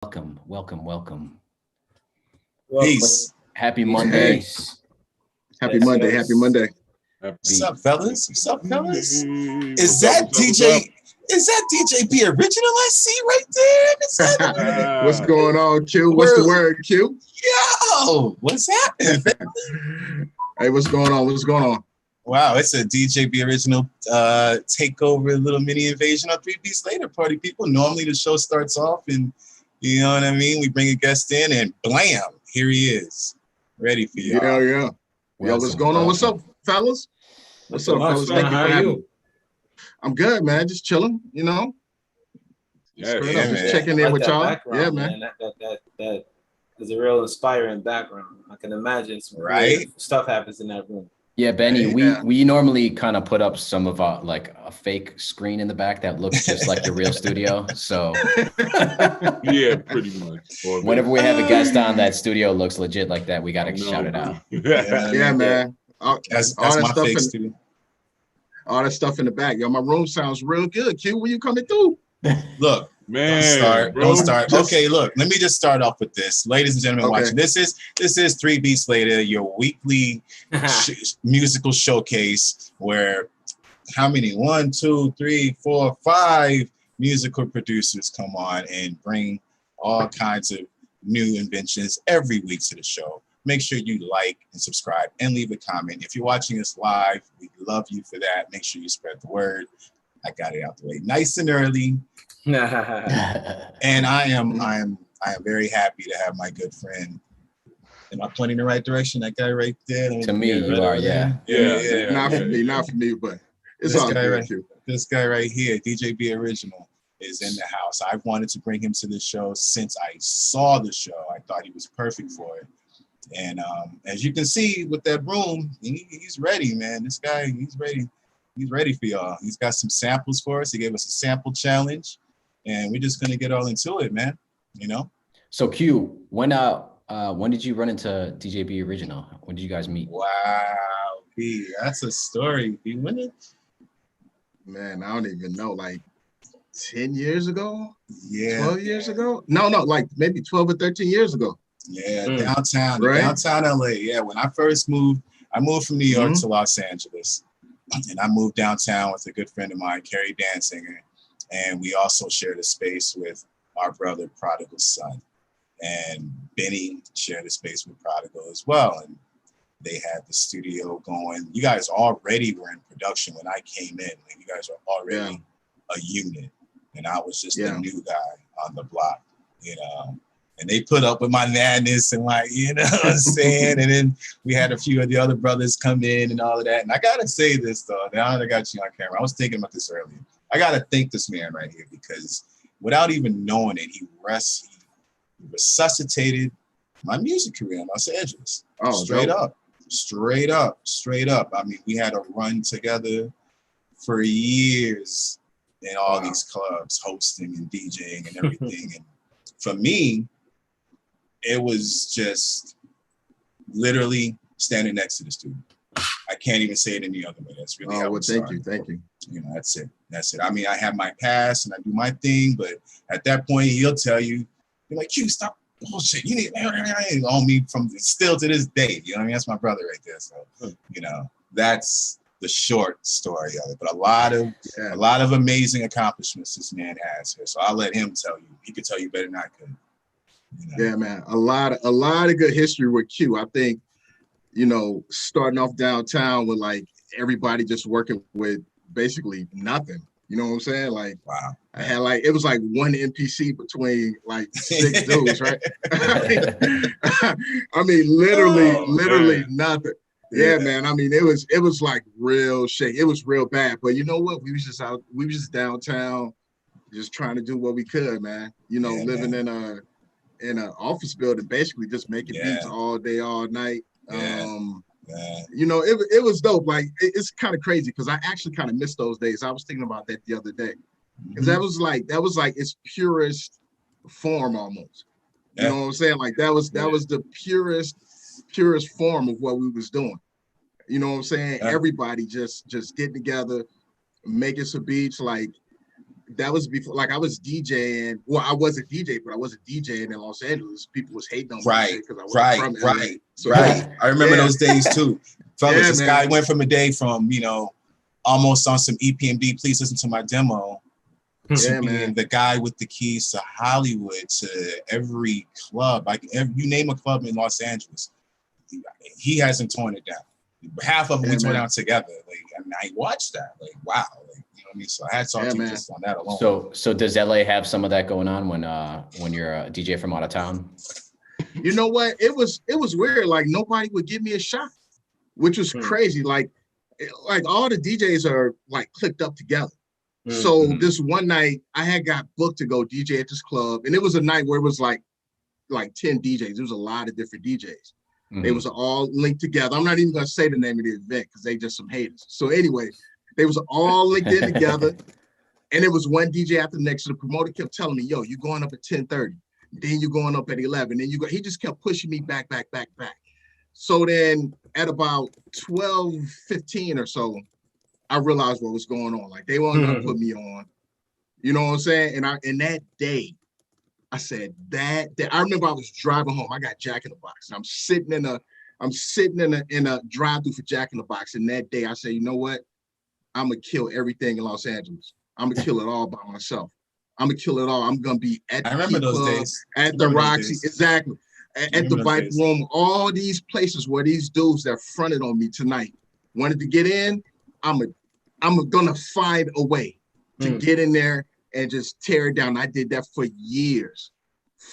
Welcome. Welcome. Peace. Happy Hey. Mondays. Happy Monday. Happy Monday. What's up, fellas? What's up, fellas? Is What's up, that what's up, what's DJ? up? Is that DJ B.Original I see right there? Is that What's going on, Q? What's the word, Q? Yo, what's happening? Hey, what's going on? What's going on? Wow, it's a DJ B.Original takeover, little mini invasion on 3 Beats Later party, people. Normally the show starts off and, you know what I mean? We bring a guest in and blam, here he is. Ready for y'all. Yeah. Yo, what's going on? What's up, fellas? What's up, fellas? Thank you How for are having you? me. I'm good, man. Just chilling, Yeah, Straight yeah, up, just man. checking in with y'all. Yeah, man. That is a real inspiring background. I can imagine some Right? great stuff happens in that room. Yeah, Benny, Yeah. we normally kind of put up some of our like a fake screen in the back that looks just like the real studio. So yeah, pretty much. Or whenever we have a guest on that studio looks legit like that, we gotta shout it out. Yeah, man. All That's that my stuff fake in studio. all that stuff in the back. Yo, my room sounds real good. Q, when you coming through? Look, Man, Don't start. Just- Okay, look, let me just start off with this. Ladies and gentlemen Okay. watching, this is 3 Beats Later, your weekly musical showcase where how many? 1, 2, 3, 4, 5 musical producers come on and bring all kinds of new inventions every week to the show. Make sure you like and subscribe and leave a comment. If you're watching us live, we love you for that. Make sure you spread the word. I got it out the way nice and early. And I am very happy to have my good friend. Am I pointing in the right direction? That guy right there. To me, you are, yeah. Yeah. Not for me, but it's This all guy good, right- Q. This guy right here, DJ B.Original, is in the house. I've wanted to bring him to the show since I saw the show. I thought he was perfect for it. And as you can see with that room, he's ready, man. This guy, he's ready. He's ready for y'all. He's got some samples for us. He gave us a sample challenge, and we're just gonna get all into it, man. You know. So Q, when did you run into DJ B Original? When did you guys meet? Wow, B, that's a story. B, when did? Man, I don't even know, like 10 years ago? Yeah, 12 years ago? No, like maybe 12 or 13 years ago. yeah, Mm. downtown, Right? downtown LA. Yeah, when I first moved, I moved from New York to Los Angeles, and I moved downtown with a good friend of mine, Carrie Dansinger, and we also shared a space with our brother Prodigal Son, and Benny shared a space with Prodigal as well, and they had the studio going. You guys already were in production when I came in. Like, you guys were already a unit, and I was just the new guy on the block, you know. And they put up with my madness and like, you know what I'm saying? And then we had a few of the other brothers come in and all of that. And I gotta say this though, now that I got you on camera, I was thinking about this earlier. I gotta thank this man right here because without even knowing it, he resuscitated my music career in Los Angeles. Oh, Straight up. I mean, we had a run together for years in all these clubs, hosting and DJing and everything. And for me, it was just literally standing next to the studio. I can't even say it any other way. That's really how it started. Thank you. You know, that's it. I mean, I have my past and I do my thing, but at that point, he'll tell you, you're like, Q, stop bullshit. You need on me from still to this day. You know what I mean? That's my brother right there. So, you know, that's the short story of it. But a lot of amazing accomplishments this man has here. So I'll let him tell you. He could tell you better than I could. You know? Yeah, man. A lot of good history with Q. I think, you know, starting off downtown with like everybody just working with basically nothing. You know what I'm saying? Like, wow. I had like, it was like one NPC between like 6 dudes, right? I mean, literally nothing. Yeah, man. I mean, it was like real shit. It was real bad. But you know what? We was just downtown, just trying to do what we could, man. You know, living in an office building, basically just making beats all day, all night. You know, it was dope. Like it's kind of crazy because I actually kind of miss those days. I was thinking about that the other day because that was like its purest form almost. You know what I'm saying? Like that was the purest form of what we was doing. You know what I'm saying? Everybody just getting together, making some beats. Like that was before, like I was DJing. Well, I wasn't DJ, but I wasn't DJing in Los Angeles. People was hating on me because I wasn't from LA. So, I remember those days too. Fellas, this man. guy went from a day from, almost on some EPMD, please listen to my demo, to being the guy with the keys to Hollywood, to every club, you name a club in Los Angeles. He hasn't torn it down. Half of them we tore down together. And I watched that. Wow. You know what I mean? So hats off to you just on that alone. So does LA have some of that going on when you're a DJ from out of town? You know what? It was weird. Like nobody would give me a shot, which was crazy. Like all the DJs are like clicked up together. So this one night I had got booked to go DJ at this club, and it was a night where it was like 10 DJs. There was a lot of different DJs. They was all linked together. I'm not even gonna say the name of the event because they just some haters. So anyway, they was all linked in together, and it was one DJ after the next. So the promoter kept telling me, "Yo, you going up at 10:30, then you going up at 11, then you go." He just kept pushing me back. So then at about 12:15 or so, I realized what was going on. Like they weren't gonna put me on. You know what I'm saying? And that day, I said that I remember I was driving home. I got Jack in the Box. And I'm sitting in a drive-through for Jack in the Box. And that day I said, you know what? I'm gonna kill everything in Los Angeles. I'm gonna kill it all by myself. I'm gonna kill it all. I'm gonna be at the club, at the Roxy, exactly. At the Bike Room, all these places where these dudes that fronted on me tonight wanted to get in. I'm gonna find a way to get in there and just tear it down. I did that for years.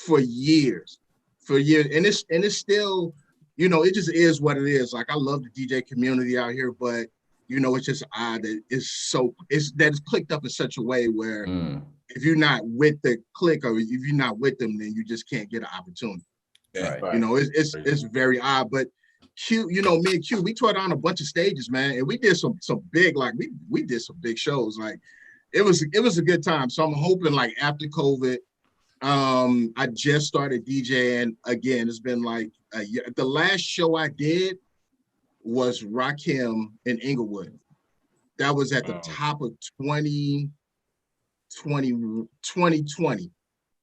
And it's still, it just is what it is. Like I love the DJ community out here, but it's just odd that it's clicked up in such a way where if you're not with the clique or if you're not with them, then you just can't get an opportunity. Yeah, right. It's very odd, but Q, me and Q, we tore down a bunch of stages, man, and we did some big, like we did some big shows. Like it was a good time. So I'm hoping like after COVID, I just started DJing again. It's been like a year. The last show I did was Rakim in Inglewood. That was at the top of 2020.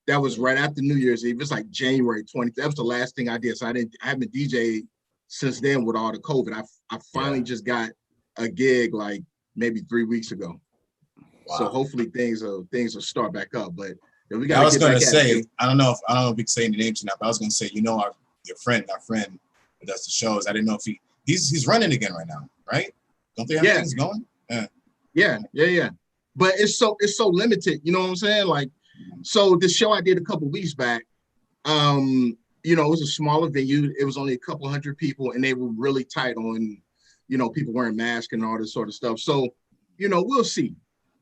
That was right after New Year's Eve. It's like January 20th. That was the last thing I did. So I haven't DJed since then with all the COVID. I finally just got a gig like maybe 3 weeks ago. Wow. So hopefully things will start back up. But we got. I was gonna say, I don't know if we can say any names or not, but I was gonna say, our friend who does the shows. I didn't know if he's running again right now, right? Don't they have things going? Yeah. But it's so limited. You know what I'm saying? Like, so the show I did a couple weeks back, it was a smaller venue. It was only a couple hundred people, and they were really tight on, people wearing masks and all this sort of stuff. So, we'll see.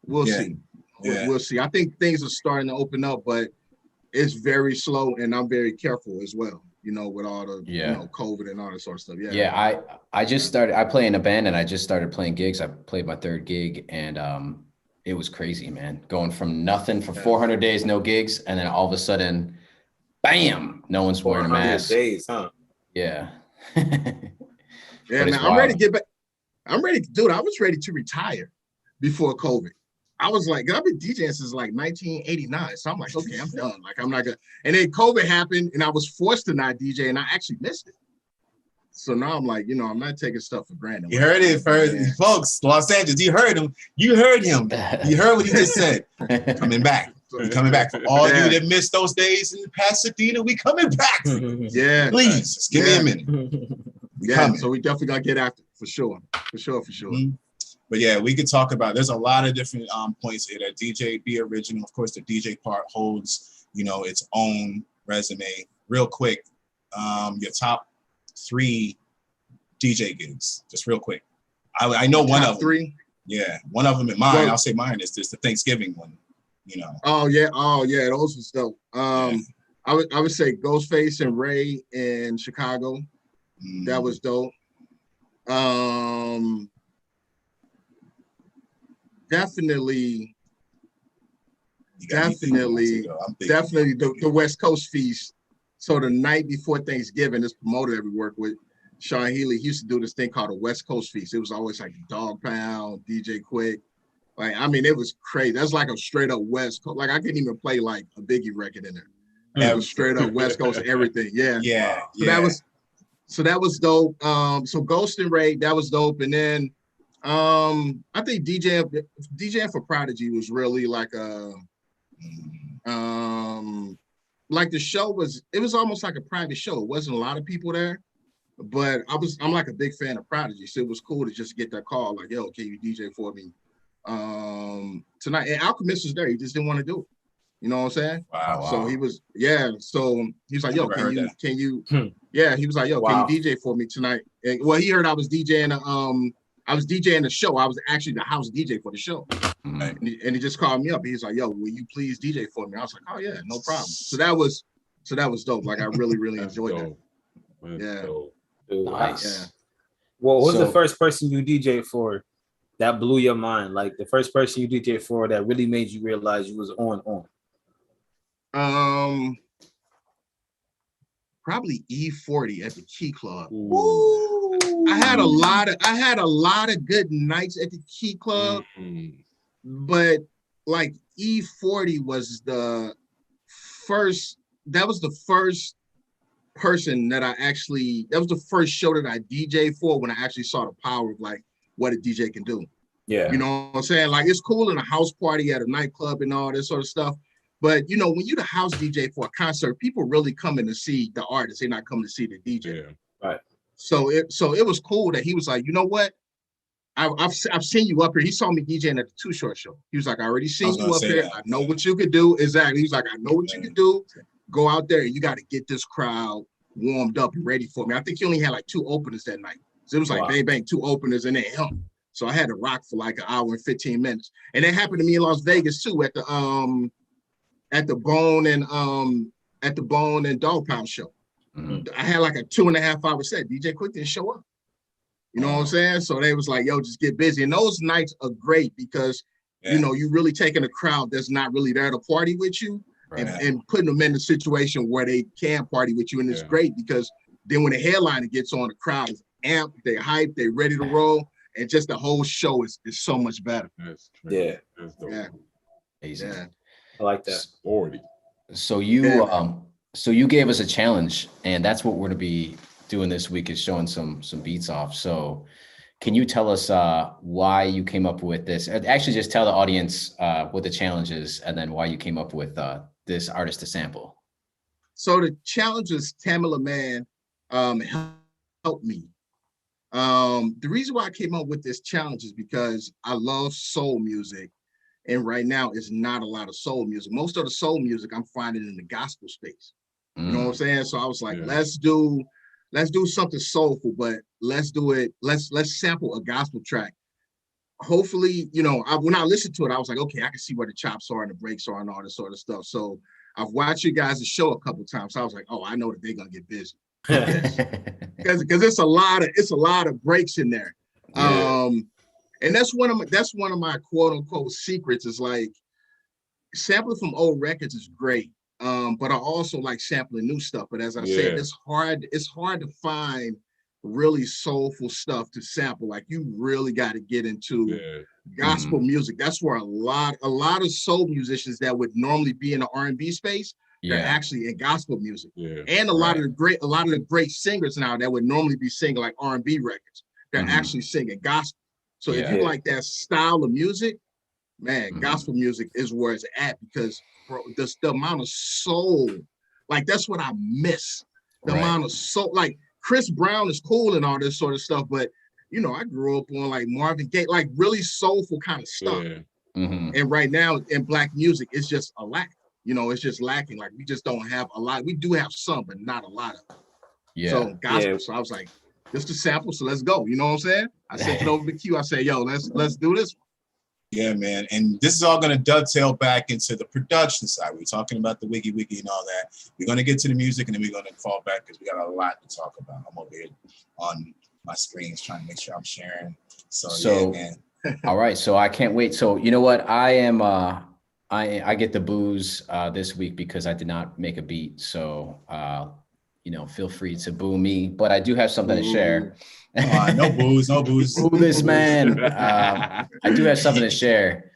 We'll see. We'll see. I think things are starting to open up, but it's very slow, and I'm very careful as well. With all the COVID and all that sort of stuff. Yeah. I just started. I play in a band, and I just started playing gigs. I played my third gig, and it was crazy, man. Going from nothing for 400 days, no gigs, and then all of a sudden, bam! No one's wearing a mask. Days, huh? Yeah. Yeah, man. I'm ready to get back. Dude, I was ready to retire before COVID. I was like, I've been DJing since like 1989. So I'm like, okay, I'm done. Like, I'm not gonna. And then COVID happened, and I was forced to not DJ, and I actually missed it. So now I'm like, I'm not taking stuff for granted. You heard it first, folks. Los Angeles, you heard him. You heard him. You heard what he just said. Coming back. We're coming back. For all you that missed those days in Pasadena, we coming back. Yeah. Please, just give me a minute. Coming. So we definitely got to get after it, for sure. Mm-hmm. But yeah, we could talk about, there's a lot of different points here that DJ B.Original, of course, the DJ part holds, its own resume. Real quick, your top 3 DJ gigs, just real quick. I know one of them. 3? Yeah, one of them in mine. I'll say mine is the Thanksgiving one, Oh yeah, those was dope. I would say Ghostface and Ray in Chicago. That was dope. Definitely the West Coast feast. So the night before Thanksgiving, this promoter that we work with, Sean Healy, he used to do this thing called a West Coast feast. It was always like Dog Pound, DJ Quick, Like, I mean, it was crazy. That's like a straight up West Coast. Like, I couldn't even play like a Biggie record in there. It was straight up West Coast everything. Yeah. Yeah. Wow. That was dope. So Ghost and Ray, that was dope. And then I think DJing for Prodigy was really like like the show was, it was almost like a private show. It wasn't a lot of people there, but I'm like a big fan of Prodigy. So it was cool to just get that call, like, yo, can you DJ for me tonight? And Alchemist was there. He just didn't want to do it. You know what I'm saying? Wow. So he was, so he was like, yo, can you, yeah, he was like, yo, Wow. can you DJ for me tonight? And, well, he heard I was DJing the show. I was actually the house DJ for the show. And he just called me up. He's like, yo, will you please DJ for me? I was like, oh yeah, no problem. So that was dope. Like, I really, really enjoyed that. Yeah. Dude, Nice. Yeah. Well, who's the first person you DJ for that blew your mind? Like the first person you DJ for that really made you realize you was on. Probably E40 at the Key Club. Ooh. I had a lot of good nights at the Key Club, but like E40 was the first. That was the first person that that was the first show that I DJ for when I actually saw the power of like what a DJ can do. Yeah. You know what I'm saying? Like, it's cool in a house party at a nightclub and all this sort of stuff. But, you know, when you the house DJ for a concert, people really coming to see the artist. They're not coming to see the DJ. Yeah. Right. So it was cool that he was like, you know what? I've seen you up here. He saw me DJing at the Too Short show. He was like, I already seen you up here. I know what you could do. Exactly. He was like, I know what you could do. Go out there. You got to get this crowd warmed up and ready for me. I think he only had like 2 openers that night. So it was like bang, bang, 2 openers and then him. So I had to rock for like an hour and 15 minutes. And it happened to me in Las Vegas too at the Bone and Dog Pound show. I had like a 2.5 hour set. DJ Quick didn't show up. You know what I'm saying? So they was like, yo, just get busy. And those nights are great because, you know, you really taking a crowd that's not really there to party with you and putting them in a situation where they can party with you. And it's great because then when the headliner gets on, the crowd is amped, they hyped, they ready to roll. And just the whole show is so much better. Yeah. Amazing. Yeah. I like that. 40. So you gave us a challenge, and that's what we're going to be doing this week, is showing some beats off. So can you tell us why you came up with this? Actually, just tell the audience what the challenge is, and then why you came up with this artist to sample. So the challenge is Tamala Man helped me. The reason why I came up with this challenge is because I love soul music. And right now, it's not a lot of soul music. Most of the soul music I'm finding in the gospel space. You know what I'm saying? So I was like, let's do something soulful, but let's do it. Let's sample a gospel track. Hopefully, you know, when I listened to it, I was like, okay, I can see where the chops are and the breaks are and all this sort of stuff. So I've watched you guys' show a couple of times. So I was like, oh, I know that they're gonna get busy because it's a lot of breaks in there. And that's one of my quote unquote secrets is like sampling from old records is great. But I also like sampling new stuff. But as I said, it's hard to find really soulful stuff to sample. Like, you really got to get into gospel music. That's where a lot of soul musicians that would normally be in the R&B space, they're actually in gospel music. And a lot of the great singers now that would normally be singing like R&B records, they're actually singing gospel. So if you like that style of music, man, gospel music is where it's at because, bro, the amount of soul, like, that's what I miss. The amount of soul, like, Chris Brown is cool and all this sort of stuff, but, you know, I grew up on like Marvin Gaye, like really soulful kind of stuff. And right now in Black music, it's just a lack. You know, it's just lacking. Like, we just don't have a lot. We do have some, but not a lot of it. So gospel. So I was like, just a sample, so let's go. You know what I'm saying? I sent it over to Q. I said, yo, let's do this. Yeah, man. And this is all going to dovetail back into the production side. We're talking about the wiggy and all that. We're going to get to the music, and then we're going to fall back because we got a lot to talk about. I'm over here on my screens trying to make sure I'm sharing. So yeah, man. All right. So I can't wait. So you know what? I get the booze this week because I did not make a beat. So feel free to boo me, but I do have something to share. No booze. Boo this man. I do have something to share.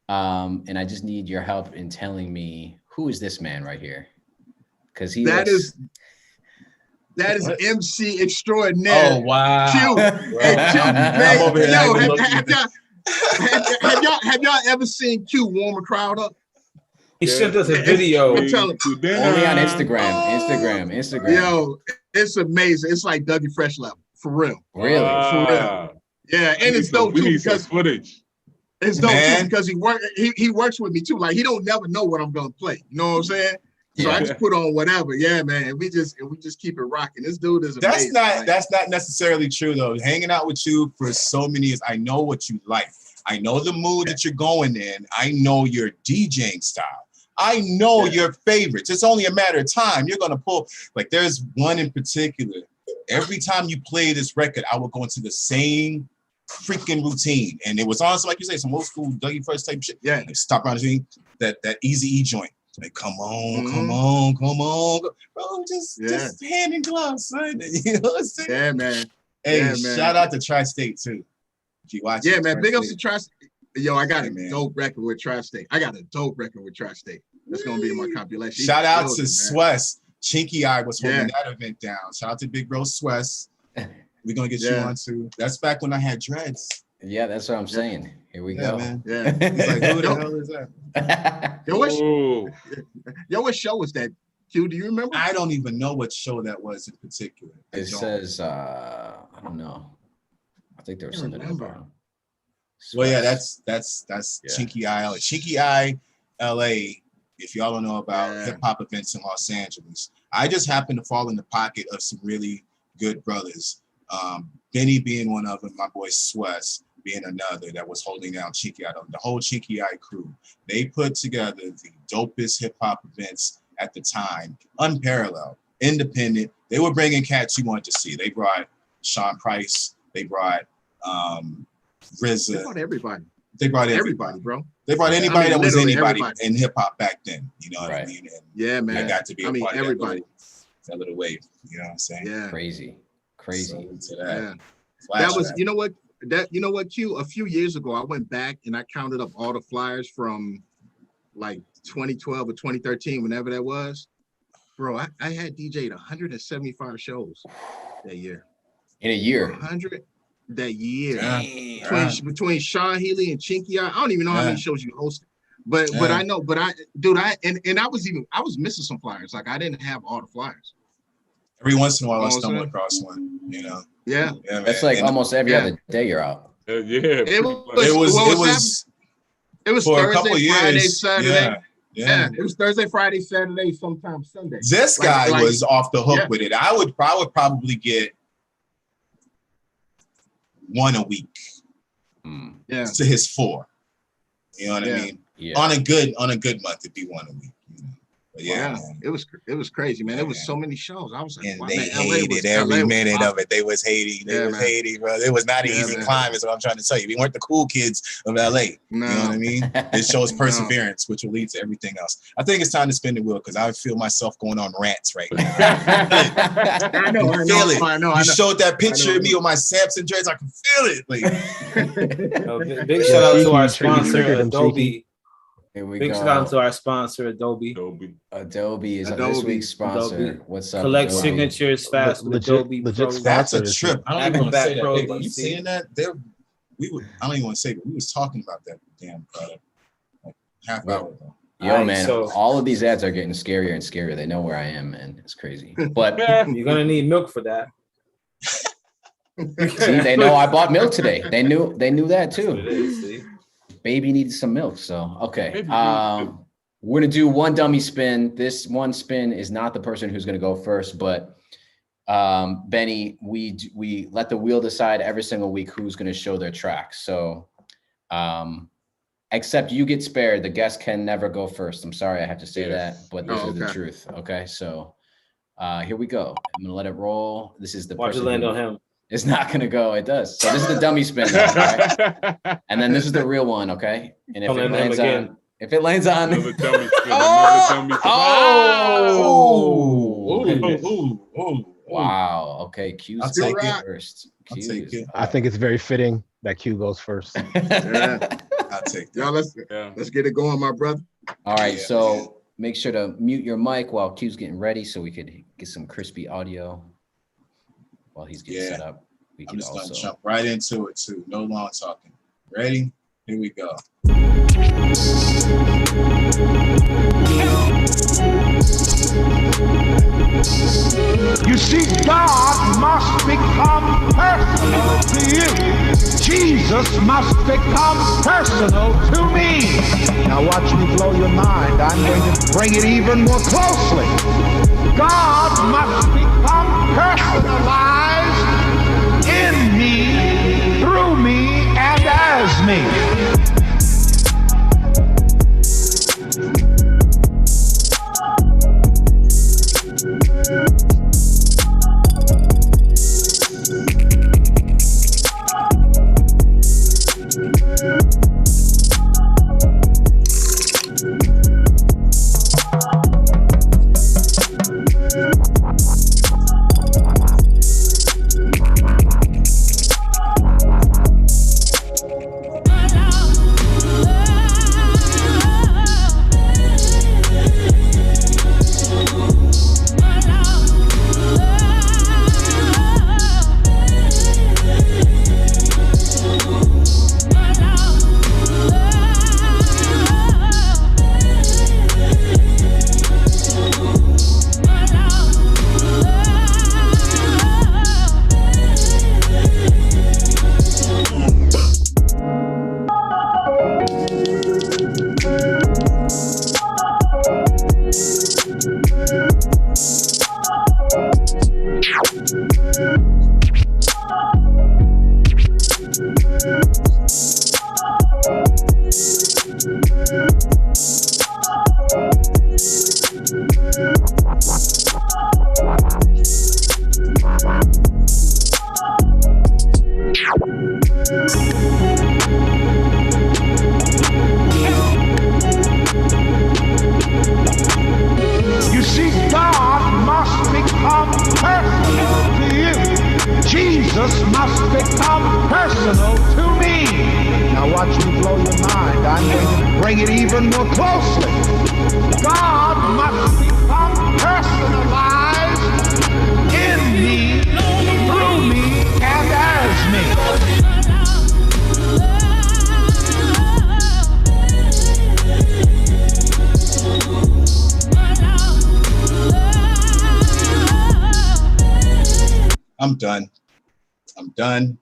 And I just need your help in telling me who is this man right here? Because that is MC extraordinaire. Oh wow! Q. I'm over here. Have y'all ever seen Q warm a crowd up? He sent us a video. Only on Instagram. Yo, it's amazing. It's like Dougie Fresh level, for real. Really? For real. Yeah, and it's dope too because footage. It's dope too because he works with me too. Like he don't never know what I'm gonna play. You know what I'm saying? So I just put on whatever. Yeah, man. And we just keep it rocking. This dude is amazing. That's not necessarily true though. Hanging out with you for so many years, I know what you like. I know the mood that you're going in. I know your DJing style. I know your favorites. It's only a matter of time. You're gonna pull, like there's one in particular. Every time you play this record, I would go into the same freaking routine. And it was honestly, like you say, some old school Dougie Fresh type shit. Yeah. Like stop around the scene, that Easy E joint. Like, come on. Bro, just hand in glove, son. You know what I'm saying? Yeah, man. Hey, shout out to Tri-State too. If you watch man. Big ups to Tri-State. Yo, I got a dope record with Tri-State. That's gonna be in my compilation. Shout out to Swess. Chinky Eye was holding that event down. Shout out to Big Bro Swess. We're gonna get you on too. That's back when I had dreads. Yeah, that's what I'm saying. Here we go. Man. Yeah. He's like, who the hell is that? What show was that? Q, do you remember? I don't even know what show that was in particular. It says I don't know. I think there was something about. Well, yeah, that's Chinky Eye LA. Chinky Eye LA, if y'all don't know about hip hop events in Los Angeles, I just happened to fall in the pocket of some really good brothers. Benny being one of them, my boy Swess being another that was holding down Chinky Eye. The whole Chinky Eye crew, they put together the dopest hip hop events at the time, unparalleled, independent. They were bringing cats you wanted to see. They brought Sean Price. They brought RZA. They brought everybody. They brought everybody, bro. They brought anybody that was anybody in hip hop back then. You know what I mean? And man. I got to be a part of that little wave. You know what I'm saying? Yeah. Crazy. So that was, you know what, Q? A few years ago, I went back and I counted up all the flyers from like 2012 or 2013, whenever that was. Bro, I had DJ'd 175 shows that year. In a year? 100 that year. Between Sean Healy and Chinky Eye, I don't even know how many shows you hosted. But I know, I was missing some flyers. Like I didn't have all the flyers. Every once in a while, I stumble across one. You know. Yeah. That's like almost every other day you're out. It was for Thursday, a couple years. Friday, Saturday. Yeah. It was Thursday, Friday, Saturday, sometimes Sunday. This guy was off the hook with it. I would probably get one a week. Yeah. To his 4. You know what I mean? Yeah. On a good month, it'd be one a week. You know? But it was crazy, man. It was so many shows. I was like, and they hated every minute of it. They was hating. They was hating, bro. It was not an easy climb, is what I'm trying to tell you. We weren't the cool kids of LA. You know what I mean? It shows perseverance, which will lead to everything else. I think it's time to spin the wheel because I feel myself going on rants right now. I know. You showed that picture of me with my Samson dreads. I can feel it. Like, big shout out to our sponsor, Adobe. Here we Big go. shout out to our sponsor, Adobe. Adobe is this week's sponsor. Adobe. What's up? Collect Adobe? signatures fast with Adobe. That's a trip. I don't even want to say that. Pro Are you seeing that? I don't even want to say it, but we was talking about that damn product like half hour ago. Yo, man, all of these ads are getting scarier and scarier. They know where I am, man. It's crazy. But you're gonna need milk for that. See, they know I bought milk today. They knew that too. Baby needs some milk. So okay. We're gonna do one dummy spin. This one spin is not the person who's gonna go first, but Benny, we let the wheel decide every single week who's gonna show their track. So except you get spared. The guest can never go first. I'm sorry I have to say that, but this is the truth. Okay, so here we go. I'm gonna let it roll. This is the Watch it land on him. It's not gonna go. It does. So this is the dummy spin, now, right? And then this is the real one, okay? And if it lands on, another dummy spin. oh, Ooh. Wow. Okay. Q's I'll take it. first. I'll Q take is it. I think it's very fitting that Q goes first. Yeah. I'll take that. Y'all, let's get it going, my brother. All right. Yeah, So man. make sure to mute your mic while Q's getting ready so we could get some crispy audio while he's getting set up. We I'm can just also gonna jump right into it too. No long talking. Ready? Here we go. You see, God must become personal to you. Jesus must become personal to me. Now watch me blow your mind. I'm going to bring it even more closely. God must become personalized in me, through me, and as me. You see, God must become personal to you. Jesus must become personal to me. Now watch me blow your mind. I'm going to bring it even more closely. God must become personalized in me, through me, and as me. I'm done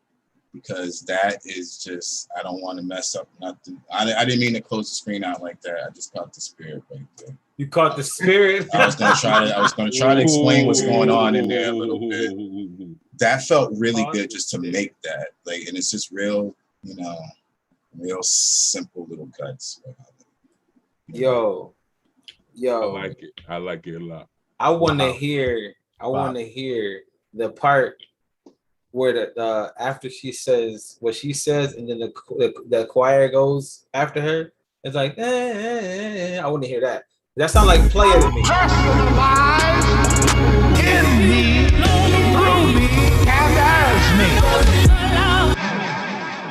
because that is just, I don't want to mess up nothing. I didn't mean to close the screen out like that. I just caught the spirit right there. You caught the spirit. I was gonna try to explain what's going on in there a little bit. That felt really good just to make that. Like, and it's just real, real simple little cuts. Yo. I like it a lot. I want to hear the part where the after she says what she says, and then the choir goes after her. It's like, I want to hear that. That sounds like player to me. Personalized in me, through me, and as me.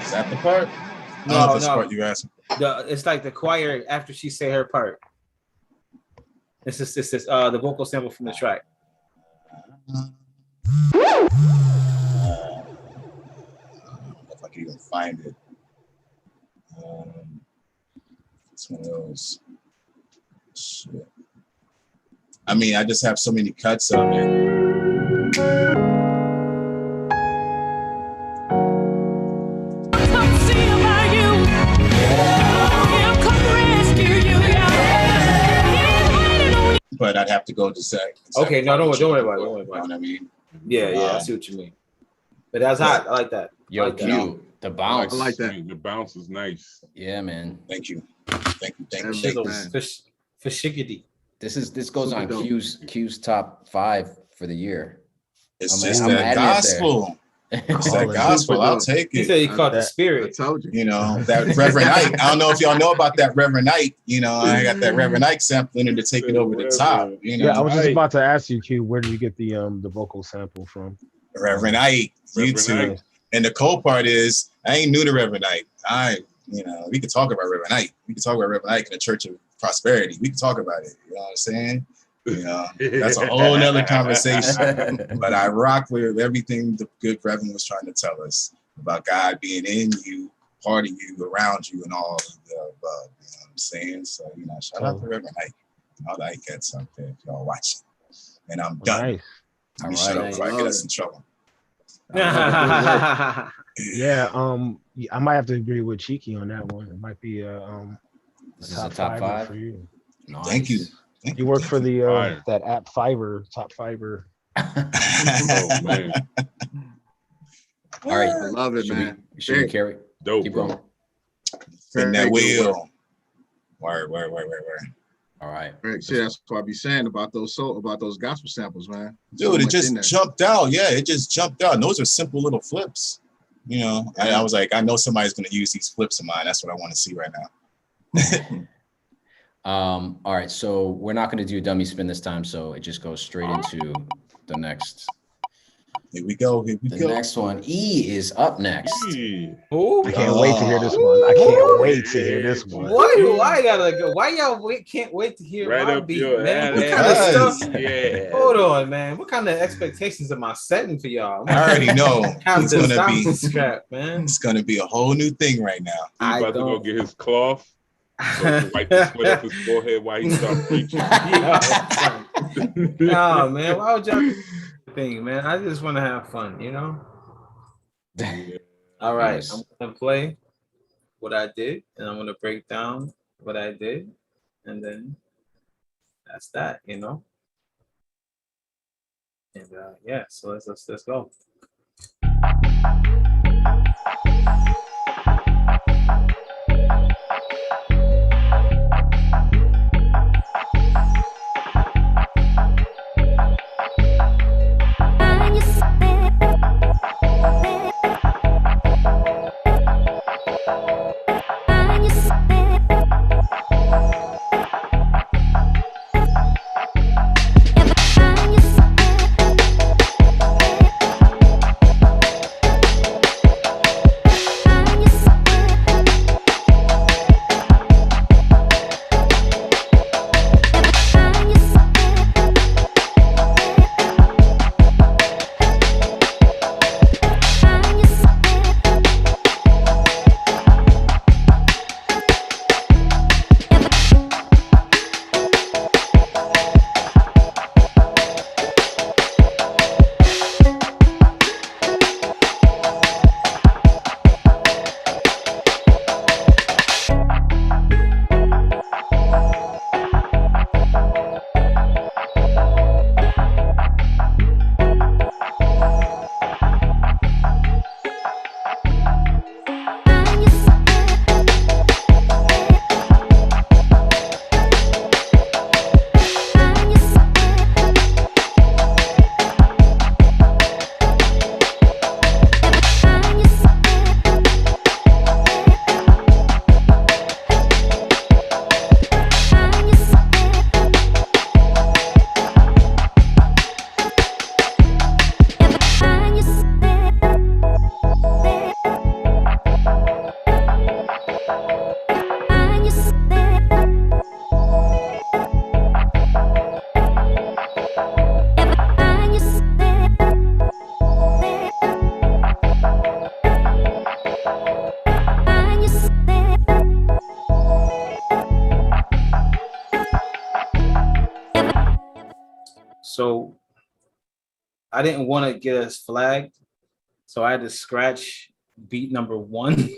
Is that the part? No. That's the part you're asking. It's like the choir after she say her part. It's just the vocal sample from the track. If I can even find it. It's one of those. Shit. I mean, I just have so many cuts of it. Come see about you. He'll come rescue you. But I'd have to go to say. Okay, no, don't worry about it. You know what I mean? Yeah, I see what you mean. But that's hot. I like that. Yo, like Q, the bounce. I like that. The bounce is nice. Yeah, man. Thank you. For shiggity. This goes Super on dope. Q's top 5 for the year. It's I'm just adding that it there. gospel. It's that gospel. I'll take He it. said he caught the I spirit. told you. You know, that Reverend Ike. I don't know if y'all know about that Reverend Ike. You know, I got that Reverend Ike sample in it to take it over the top. You know, Yeah, I was just about to ask you, Q, where did you get the vocal sample from? Reverend Ike, Reverend YouTube. Ike. And the cool part is, I ain't new to Reverend Ike. We could talk about Reverend Ike. We could talk about Reverend Ike in the Church of Prosperity. We could talk about it. You know what I'm saying? You know, that's a whole nother conversation. But I rock with everything the good Reverend was trying to tell us about God being in you, part of you, around you, and all of the above. You know what I'm saying? So, you know, shout out to Reverend Ike. All Ike gets up there if y'all watching. And I'm done. Nice. Let me shut up before I get us in trouble. Yeah, I might have to agree with Cheeky on that one. It might be This is a top five for you. Nice. Thank you. You work for the Fire. that app Fiverr, top Fiverr. Oh man, All right, I love it, man. should we carry? dope, Keep bro. going. Spin that wheel. Word. All right. Right. See, that's what I be saying about those gospel samples, man. Dude, it just jumped out. Yeah, it just jumped out. And those are simple little flips. You know, I was like, I know somebody's going to use these flips of mine. That's what I want to see right now. All right, so we're not going to do a dummy spin this time, so it just goes straight into the next. Here we go. The next one. E is up next. Ooh. I can't wait to hear this one. I can't wait to hear this one. Why do I gotta go? Why y'all can't wait to hear Right my up beat, your man? alley. What kind of stuff? Yeah. Hold on, man. What kind of expectations am I setting for y'all? I already know. Have It's to gonna stop be. this crap, man. It's gonna be a whole new thing right now. He's about to go get his cloth. So he can wipe the sweat off his forehead while he starts preaching. Nah, man. Why would y'all think, man? I just want to have fun, you know? All right. Nice. I'm going to play what I did, and I'm going to break down what I did, and then that's that, you know? And yeah, so let's go. So I didn't want to get us flagged, so I had to scratch beat number 1.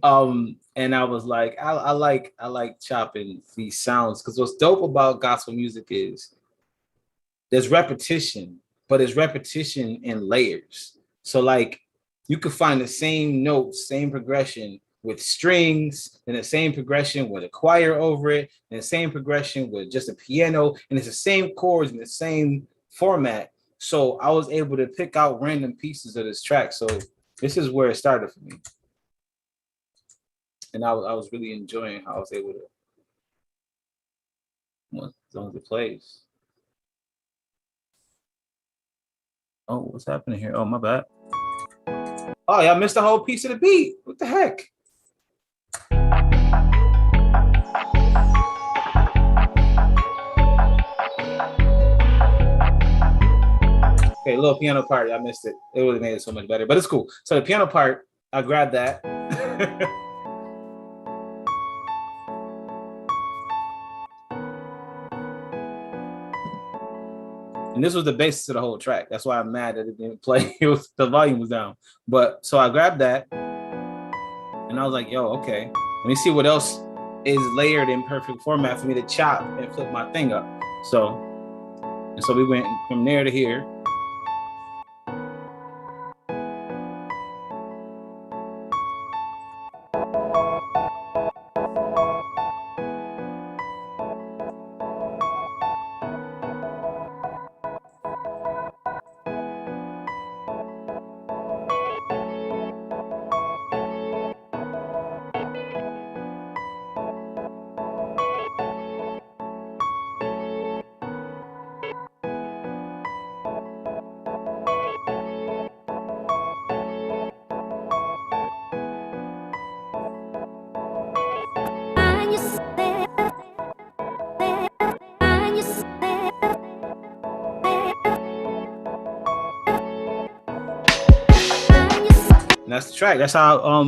And I was like, I like chopping these sounds, because what's dope about gospel music is there's repetition, but it's repetition in layers. So like you could find the same notes, same progression with strings, and the same progression with a choir over it, and the same progression with just a piano, and it's the same chords in the same format. So I was able to pick out random pieces of this track. So this is where it started for me. And I was really enjoying how I was able to, well, as long as it plays. Oh, what's happening here? Oh, my bad. Oh, y'all missed the whole piece of the beat. What the heck? Okay, little piano part. I missed it. It would have made it so much better, but it's cool. So the piano part, I grabbed that. And this was the basis of the whole track. That's why I'm mad that it didn't play. It was the volume was down. But so I grabbed that and I was like, yo, okay. Let me see what else is layered in perfect format for me to chop and flip my thing up. So we went from there to here. And that's the track. That's how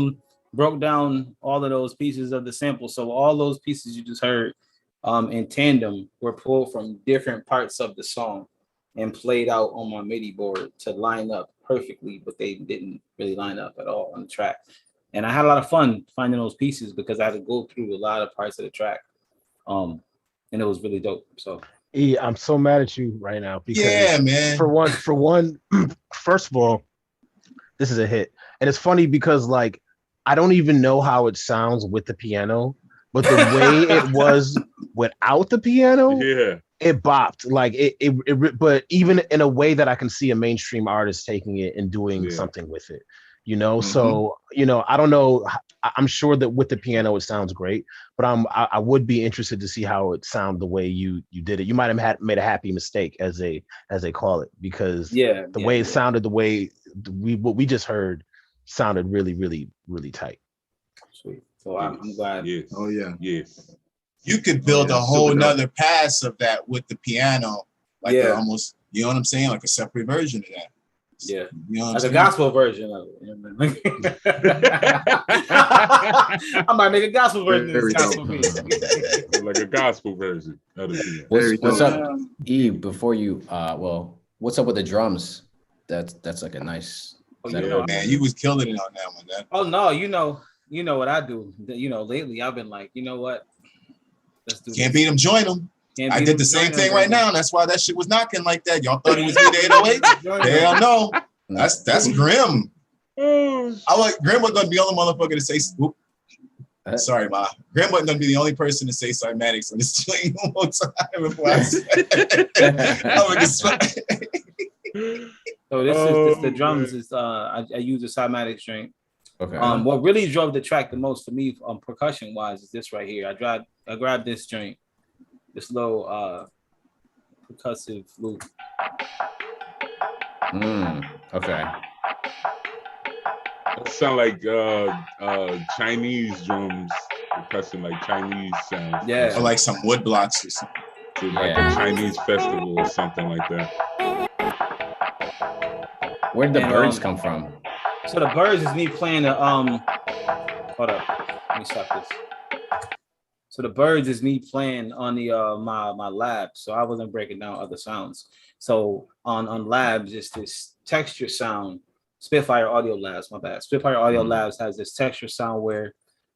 broke down all of those pieces of the sample. So all those pieces you just heard in tandem were pulled from different parts of the song and played out on my MIDI board to line up perfectly, but they didn't really line up at all on the track. And I had a lot of fun finding those pieces because I had to go through a lot of parts of the track. And it was really dope. So yeah, I'm so mad at you right now because man. For one, first of all, this is a hit. And it's funny because like I don't even know how it sounds with the piano, but the way it was without the piano, it bopped. Like it but even in a way that I can see a mainstream artist taking it and doing something with it, you know. So I don't know. I'm sure that with the piano it sounds great, but I would be interested to see how it sounded the way you did it. You might have made a happy mistake, as they call it, because the way it sounded, the way what we just heard sounded really, really, really tight. Sweet. So I'm glad. Yes. Oh yeah. Yes. You could build a whole nother pass of that with the piano, like almost, you know what I'm saying, like a separate version of that. Yeah, you know, like a gospel version of it. I might make a gospel version of this gospel beat. Like a gospel version of the beat. What's up, E? Before you, what's up with the drums? That's like a nice. Man, you was killing it on that one. Oh no, you know what I do. You know, lately I've been like, you know what? Let's do. Can't beat them, join them. I did the same thing right now. And that's why that shit was knocking like that. Y'all thought it was good 808? Hell no. That's Grim. Grim was gonna be the only motherfucker to say. Sorry, Ma. Grim wasn't gonna be the only person to say cymatics on this joint one more time before I said. So this is the drums is I use a cymatic string. Okay. What really drove the track the most for me, percussion wise, is this right here. I grabbed this joint, this little percussive loop. Okay. That sound like Chinese drums, percussion, like Chinese sounds. Yeah. Or like some wood blocks or something. So like a Chinese festival or something like that. Where'd the birds come from? So the birds is me playing the hold up, let me stop this. So the birds is me playing on the my lab. So I wasn't breaking down other sounds. So on labs, it's this texture sound. Spitfire Audio Labs, my bad. Spitfire Audio Labs has this texture sound where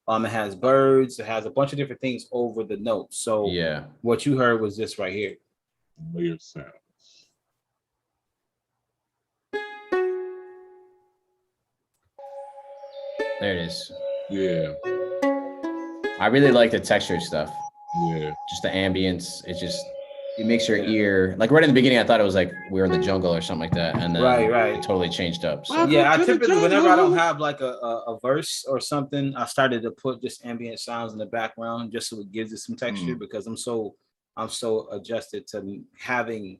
it has birds, it has a bunch of different things over the notes. So what you heard was this right here. Weird sound. There it is. Yeah. I really like the textured stuff. Yeah. Just the ambience. It's just it makes your ear like right in the beginning. I thought it was like we were in the jungle or something like that, and then Right. it totally changed up. So. Yeah, I typically whenever I don't have like a verse or something, I started to put just ambient sounds in the background just so it gives it some texture because I'm so adjusted to having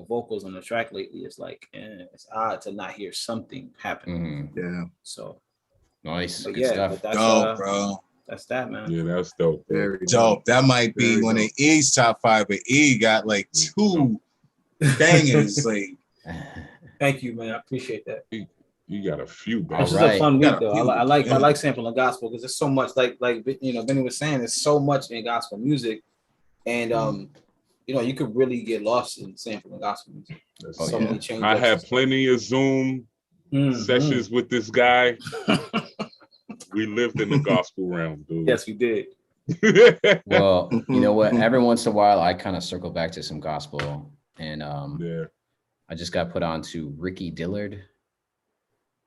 vocals on the track lately. It's like it's odd to not hear something happen. Yeah. So nice. But Good stuff. But that's dope, bro. That's that, man. Yeah, that's dope. Very dope. That might be Very one dope. of E's top 5, but E got like 2 bangers. Like, Thank you, man. I appreciate that. You got a few, bro. This is a fun week, though. I Yeah. like sampling gospel because there's so much. Like Benny was saying, there's so much in gospel music, and you could really get lost in sampling gospel music. So many changes. I had plenty of Zoom sessions with this guy. We lived in the gospel realm, dude. Yes, we did. Well, you know what? Every once in a while, I kind of circle back to some gospel, and I just got put on to Ricky Dillard.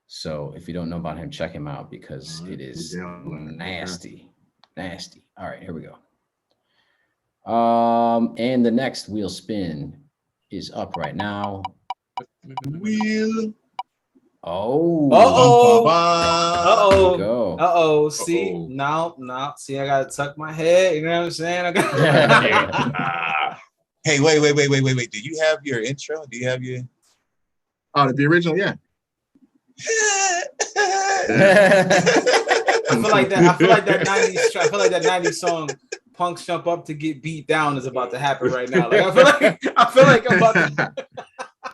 So if you don't know about him, check him out because it is nasty. All right, here we go. And the next wheel spin is up right now. wheel. Oh. Uh-oh. See, now. See, I gotta tuck my head. You know what I'm saying? Hey, wait. Do you have your intro? Do you have your? Oh, the B.Original, yeah. I feel like that 90s. I feel like that 90s song. Punks jump up to get beat down is about to happen right now. Like I feel like I'm about to.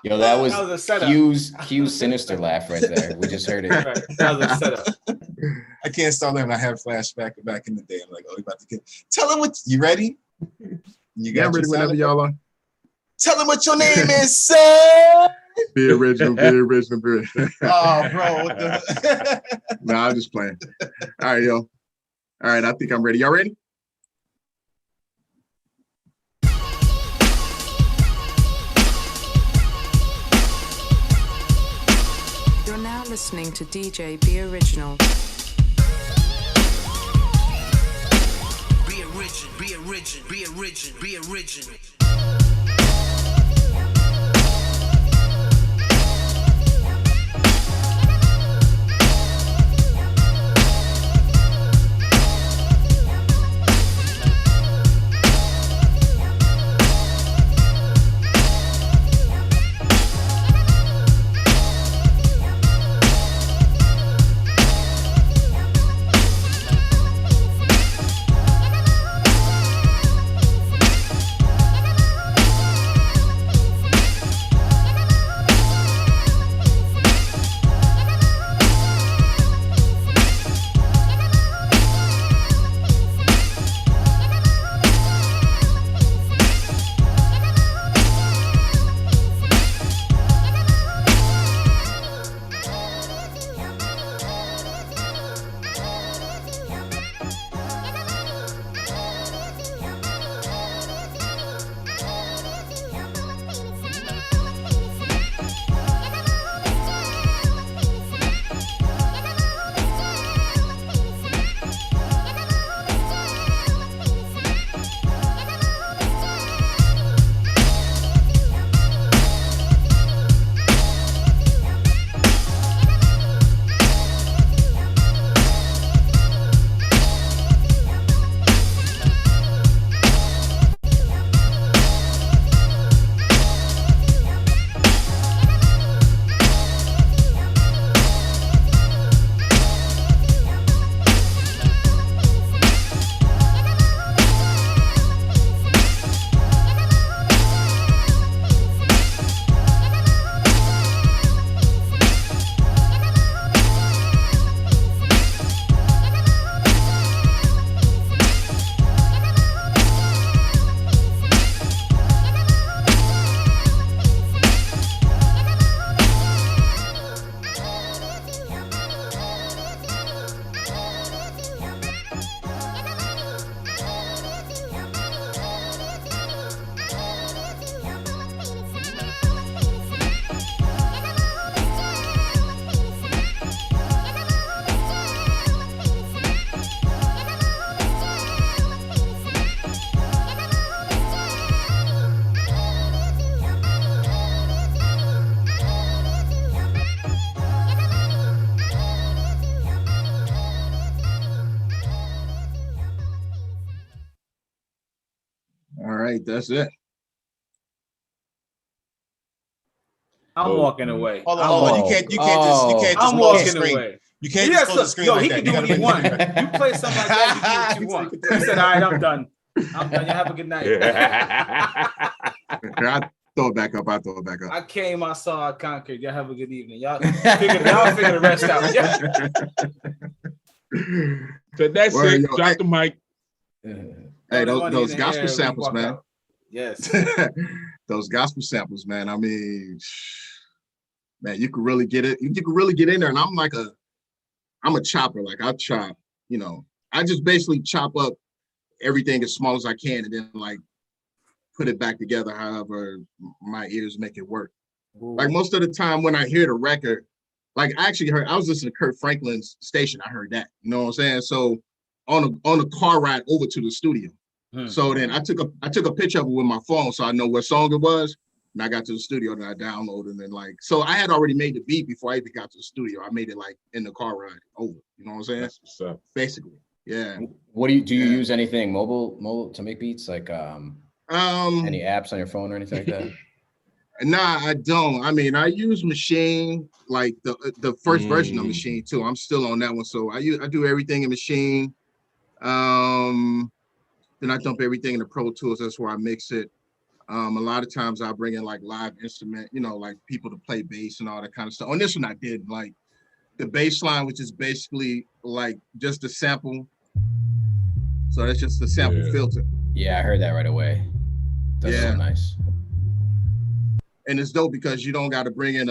Yo, that was a setup. Q's sinister laugh right there. We just heard it. Right. That was a setup. I can't stop that when I have flashback back in the day. I'm like, oh, we about to get. Tell him what you ready. You got ready whenever y'all are. Tell him what your name is, son. B.Original. Oh, bro. What the... No, I'm just playing. All right, yo. All right, I think I'm ready. Y'all ready? You're now listening to DJ B.Original. Be original. right, that's it. I'm walking away. Hold on, you can't just I'm close the walking screen. away. You can't just close the screen like he that. can do what he wants. You play something like that, you do what you want. He said, all right, I'm done. I'm done. You have a good night. I throw it back up. I came, I saw, I conquered. Y'all have a good evening. Y'all figure the rest out. Yeah. So that's it. Drop the mic. Hey, those gospel samples, man. Out. Yes. Those gospel samples, man. I mean, man, you could really get it. You could really get in there. And I'm a chopper. Like I chop, I just basically chop up everything as small as I can and then like put it back together however my ears make it work. Ooh. Like most of the time when I hear the record, like I was listening to Kurt Franklin's station. I heard that, you know what I'm saying? So on a car ride over to the studio. So then I took a picture of it with my phone so I know what song it was. And I got to the studio and I downloaded and then so I had already made the beat before I even got to the studio. I made it like in the car ride over. You know what I'm saying? That's what's up. Basically. Yeah. What do you use anything mobile to make beats? Like any apps on your phone or anything like that? Nah, I don't. I mean, I use Machine, like the first version of Machine too. I'm still on that one. So I do everything in Machine. Then I dump everything in the Pro Tools. That's where I mix it. A lot of times I bring in like live instrument, like people to play bass and all that kind of stuff. On this one I did like the bass line, which is basically like just a sample. So that's just the sample filter. Yeah, I heard that right away. That's so nice. And it's dope because you don't got to bring in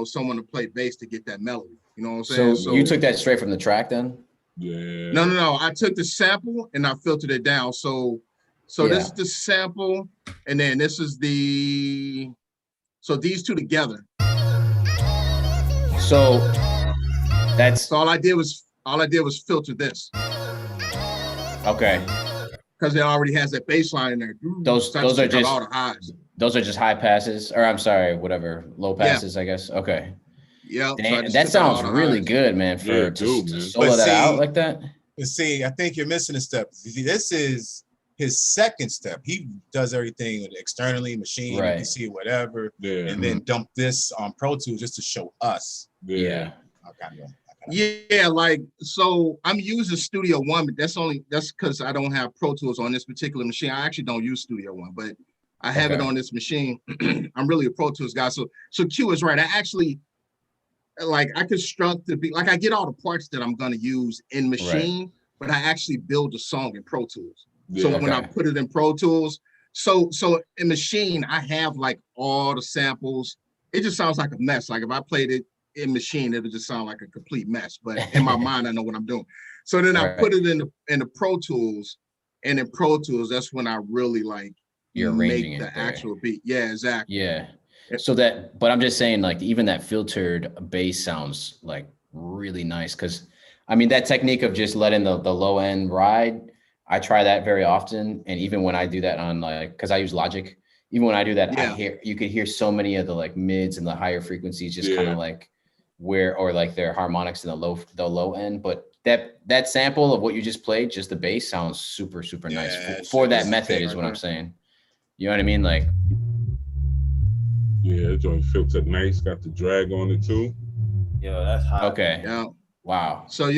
someone to play bass to get that melody. You know what I'm saying? So you took that straight from the track then? Yeah. No. I took the sample and I filtered it down. So this is the sample, and then this is these two together. So all I did was filter this. Okay. Because it already has that bass line in there. Those are just all the highs. Those are just high passes, or I'm sorry, whatever, low passes, I guess. Okay. Yeah. So that sounds really good, man. To solo that out like that. But see, I think you're missing a step. This is his second step. He does everything externally, machine, you can see whatever, and then dump this on Pro Tools just to show us. Yeah. Yeah, like so I'm using Studio One, but that's because I don't have Pro Tools on this particular machine. I actually don't use Studio One, but I have it on this machine. I'm really a Pro Tools guy. So Q is right. I actually I construct the beat, like I get all the parts that I'm gonna use in machine, but I actually build a song in Pro Tools. So when I put it in Pro Tools, so in machine, I have like all the samples. It just sounds like a mess. Like if I played it in machine, it would just sound like a complete mess. But in my mind, I know what I'm doing. So then I put it in the Pro Tools, and in Pro Tools, that's when I really you're arranging the actual beat. Yeah, exactly. Yeah. So but I'm just saying, like, even that filtered bass sounds like really nice. Cause I mean, that technique of just letting the low end ride, I try that very often. And even when I do that on cause I use Logic, even when I do that, you could hear so many of the mids and the higher frequencies just kind of their harmonics in the low end. But that sample of what you just played, just the bass sounds super, super nice for that method is what I'm saying. You know what I mean? Yeah, it joint filtered nice, got the drag on it too. Yo, that's hot. Okay. Yeah. Wow. So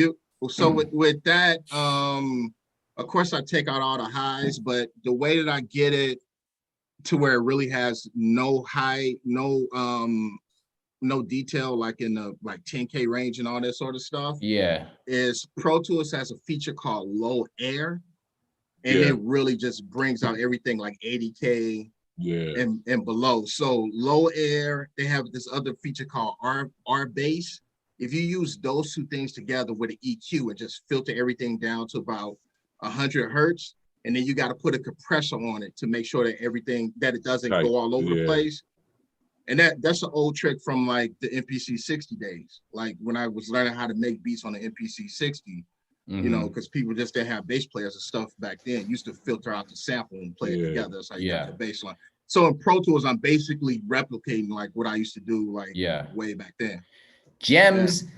with that, of course I take out all the highs, but the way that I get it to where it really has no high, no detail like in the 10K range and all that sort of stuff. Yeah. Is Pro Tools has a feature called low air. And it really just brings out everything like 80K and below. So low air, they have this other feature called R bass. If you use those two things together with an EQ and just filter everything down to about 100 hertz, and then you got to put a compressor on it to make sure that it doesn't go all over the place. And that's an old trick from the MPC 60 days. Like when I was learning how to make beats on the MPC 60, because people just didn't have bass players and stuff back then. Used to filter out the sample and play it together. That's how you got the bass line. So in Pro Tools, I'm basically replicating what I used to do way back then. Gems.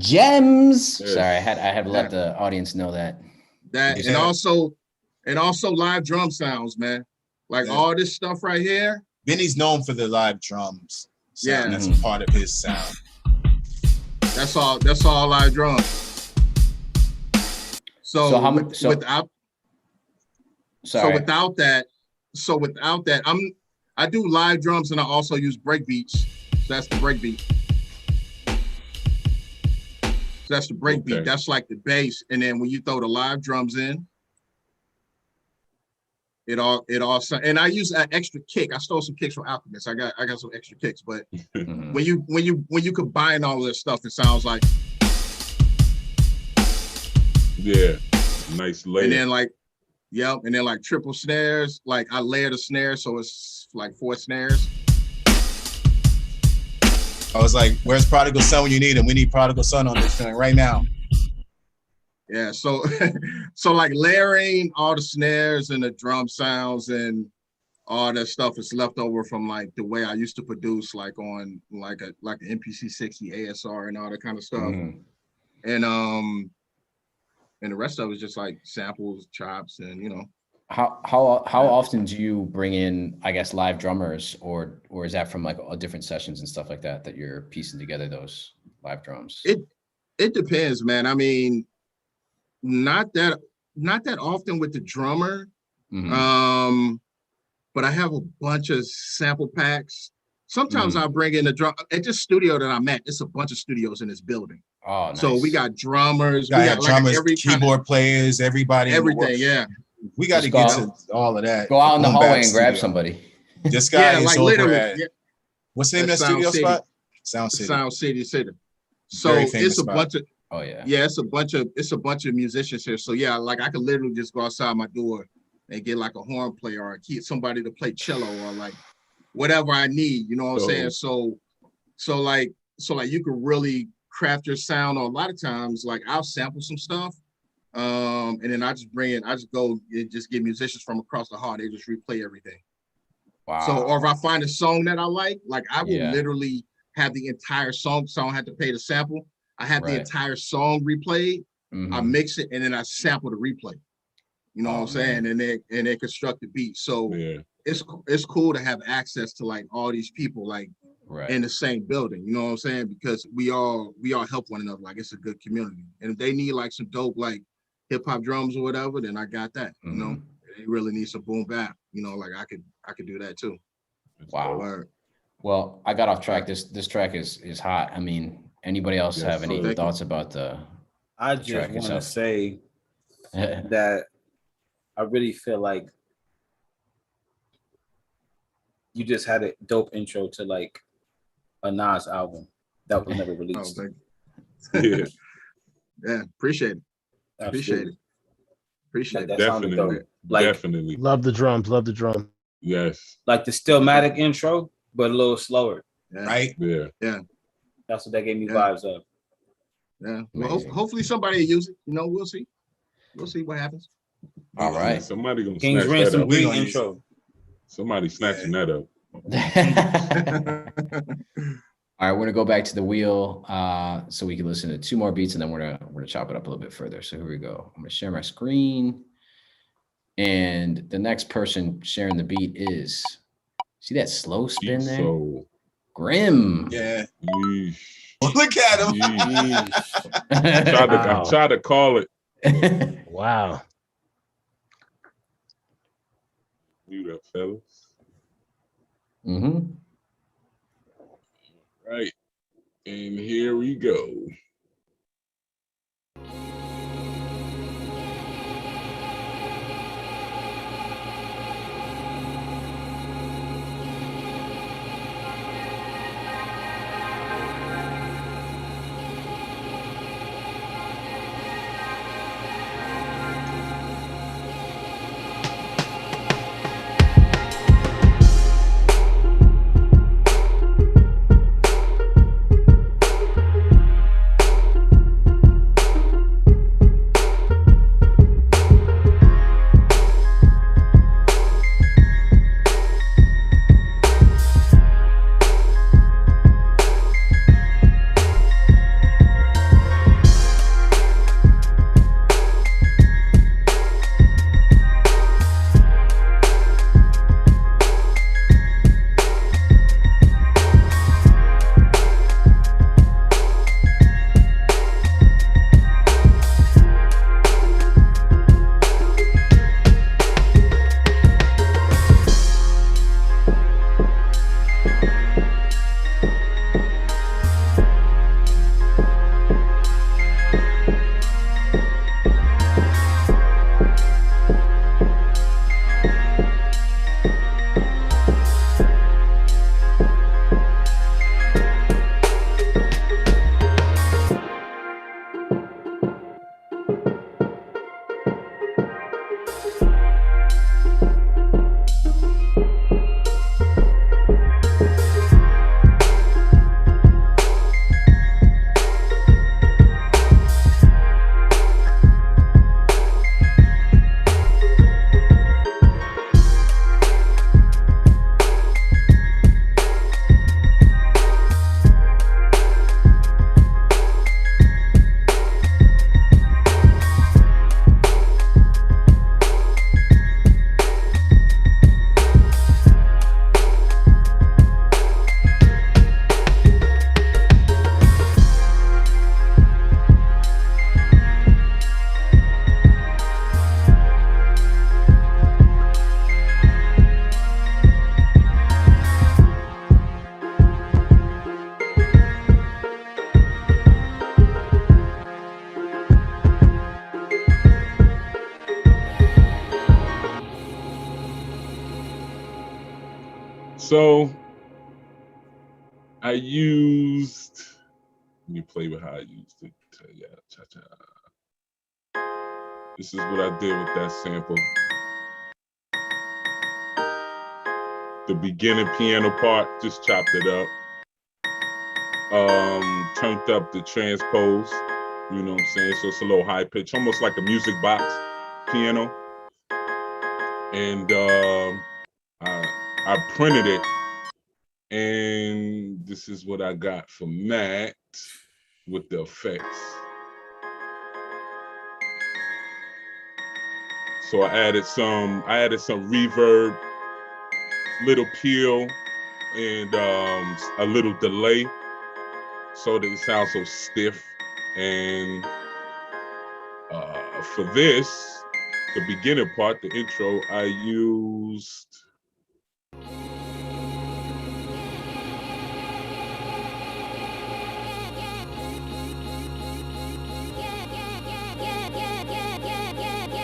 Sorry, I had to let the audience know that. And also live drum sounds, man. Like all this stuff right here. Benny's known for the live drums. Yeah, that's a part of his sound. That's all live drums. So without that, I do live drums and I also use break beats. So that's the break beat. So that's the break beat. That's like the bass. And then when you throw the live drums in, it all and I use an extra kick. I stole some kicks from Alchemist. I got some extra kicks, but when you combine all of this stuff, it sounds like nice layer. And then and then like triple snares. Like I layer the snare so it's like 4 snares. I was like, "Where's Prodigal Son when you need him? We need Prodigal Son on this thing right now." Yeah, so like layering all the snares and the drum sounds and all that stuff is left over from like the way I used to produce like on like an MPC 60 ASR and all that kind of stuff. And the rest of it is just like samples, chops, and you know. How often do you bring in, I guess, live drummers, or is that from like different sessions and stuff like that you're piecing together those live drums? It depends, man. I mean, not that often with the drummer. But I have a bunch of sample packs. Sometimes I'll bring in the drum at this studio that I'm at. It's a bunch of studios in this building. Oh, nice. So we got drummers, we got drummers, keyboard players, everybody. Everything, yeah. We got to get to all of that. Go out in the hallway and grab somebody. This guy is like over at, what's the name of that studio spot? Sound City. So it's a bunch of it's a bunch of musicians here. So yeah, like I could literally just go outside my door and get like a horn player or somebody to play cello or like whatever I need. You know what I'm saying? So like you could really craft your sound. Or a lot of times, like I'll sample some stuff. And then I just go and just get musicians from across the hall. They just replay everything. Wow. So, or if I find a song that I like I will literally have the entire song. So I don't have to pay the sample. I have the entire song replayed. I mix it and then I sample the replay. You know what I'm saying? And they construct the beat. So it's cool to have access to like all these people like in the same building. You know what I'm saying? Because we all help one another. Like it's a good community. And if they need like some dope like hip hop drums or whatever, then I got that. You know, they really need some boom bap. You know, like I could do that too. Wow. Well, I got off track. This track is hot. I mean, anybody else have any thoughts about the? I just want to say that I really feel like you just had a dope intro to like a Nas album that was never released. Yeah, appreciate it. Absolutely. Appreciate it. Definitely. Like, definitely. Love the drums. Love the drum. Yes. Like the Stillmatic intro, but a little slower. Right? Yeah. That's what that gave me vibes of. Yeah. Well, hopefully somebody will use it. You know, we'll see. We'll see what happens. All right. Somebody gonna King's snatch that Ransom up. Green intro. Somebody snatching that up. All right, we're gonna go back to the wheel so we can listen to 2 more beats, and then we're gonna chop it up a little bit further. So here we go. I'm gonna share my screen, and the next person sharing the beat is, see that slow spin there? So Grim. Yeah. Yeesh. Look at him. I tried to call it. Wow. Mute up, fellas. Right. And here we go. So I used. Let me play with how I used it. Yeah, cha-cha. This is what I did with that sample. The beginning piano part, just chopped it up. Turned up the transpose, you know what I'm saying? So it's a little high pitch, almost like a music box piano. And I printed it, and this is what I got from that with the effects. So I added some reverb, little peel, and a little delay, so that it sounds so stiff. And for this, the beginning part, the intro, I used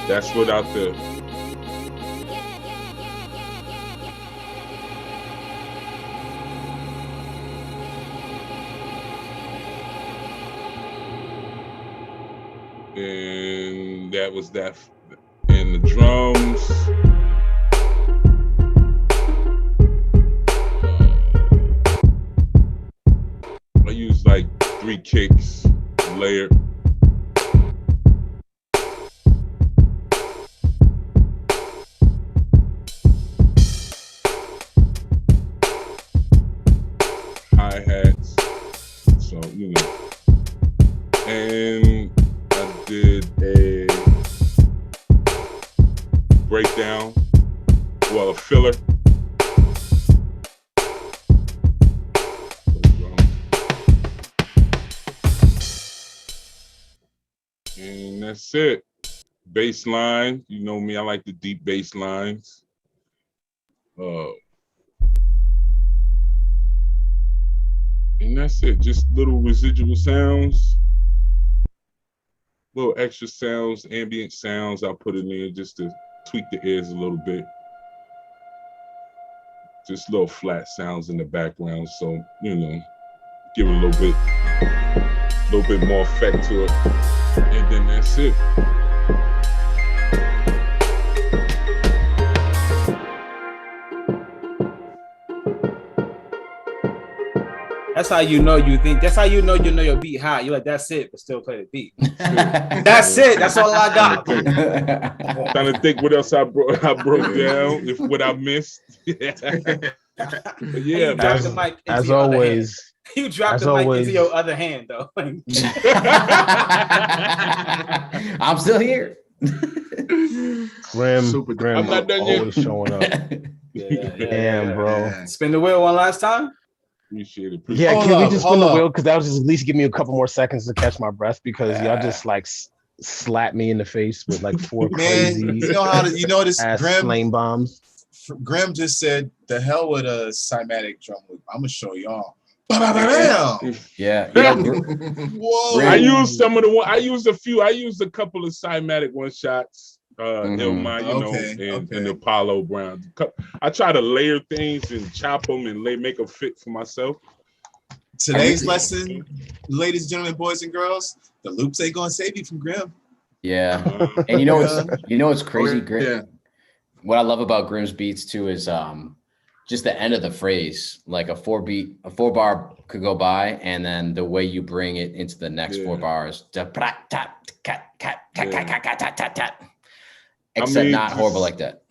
that's without the and that was that, and the drums. I used like 3 kicks layered. Hi-hats, so you know, and I did a breakdown, well, a filler. And that's it. Bass line, you know me, I like the deep bass lines. And that's it, just little residual sounds, little extra sounds, ambient sounds I'll put in there just to tweak the ears a little bit. Just little flat sounds in the background, so, you know, give it a little bit more effect to it. And then that's it. That's how you know you think. That's how you know your beat hot. You're like, that's it, but still play the beat. That's it. That's all I got. Trying to think what else I broke down, if what I missed. But yeah, drop the mic into as your always. You dropped the mic into your other hand, though. I'm still here. Grim, I'm not done yet. always showing up. Damn, bro. Spin the wheel one last time. Appreciate it. Yeah, can we just spin the wheel? Because that was just at least give me a couple more seconds to catch my breath, because y'all just like slapped me in the face with like 4 crazy this ass Grim, flame bombs. Grim just said, "The hell with a cymatic drum loop. I'm gonna show y'all." Yeah. Whoa. I used some of the one. I used a couple of cymatic one shots. Ilma, and Apollo Brown. I try to layer things and chop them and make them fit for myself. Today's lesson, ladies and gentlemen, boys and girls, the loops ain't gonna save you from Grim. Yeah, and you know what's crazy, Grim? Yeah. What I love about Grim's beats too is just the end of the phrase, like a 4 bar could go by, and then the way you bring it into the next 4 bars. Except not horrible like that.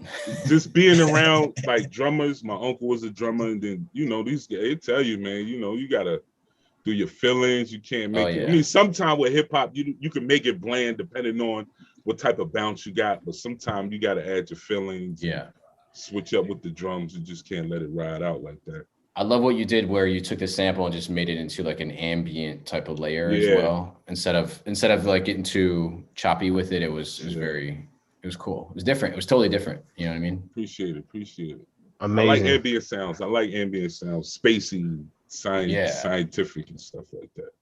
Just being around like drummers. My uncle was a drummer, and then these guys, they tell you, man, you gotta do your fillings. You can't make it. I mean, sometimes with hip hop, you can make it bland depending on what type of bounce you got, but sometimes you gotta add your fillings. Yeah. Switch up with the drums. You just can't let it ride out like that. I love what you did, where you took the sample and just made it into like an ambient type of layer as well. Instead of like getting too choppy with it, it was cool. It was different. It was totally different. You know what I mean? Appreciate it. Amazing. I like ambient sounds. Spacey, scientific and stuff like that.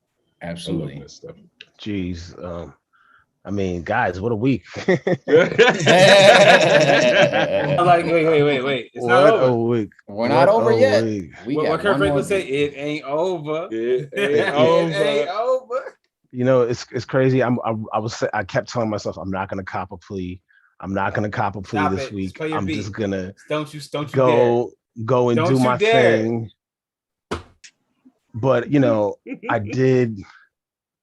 Absolutely. I love that stuff. Jeez. I mean, guys, what a week. Like, wait. It's not over. A week. We're not over yet. What Kurt Franklin say? It ain't over. It ain't over. You know, it's crazy. I kept telling myself I'm not gonna cop a plea. I'm not gonna cop a plea this week. I'm just gonna don't you go and do my thing. But you know, I did.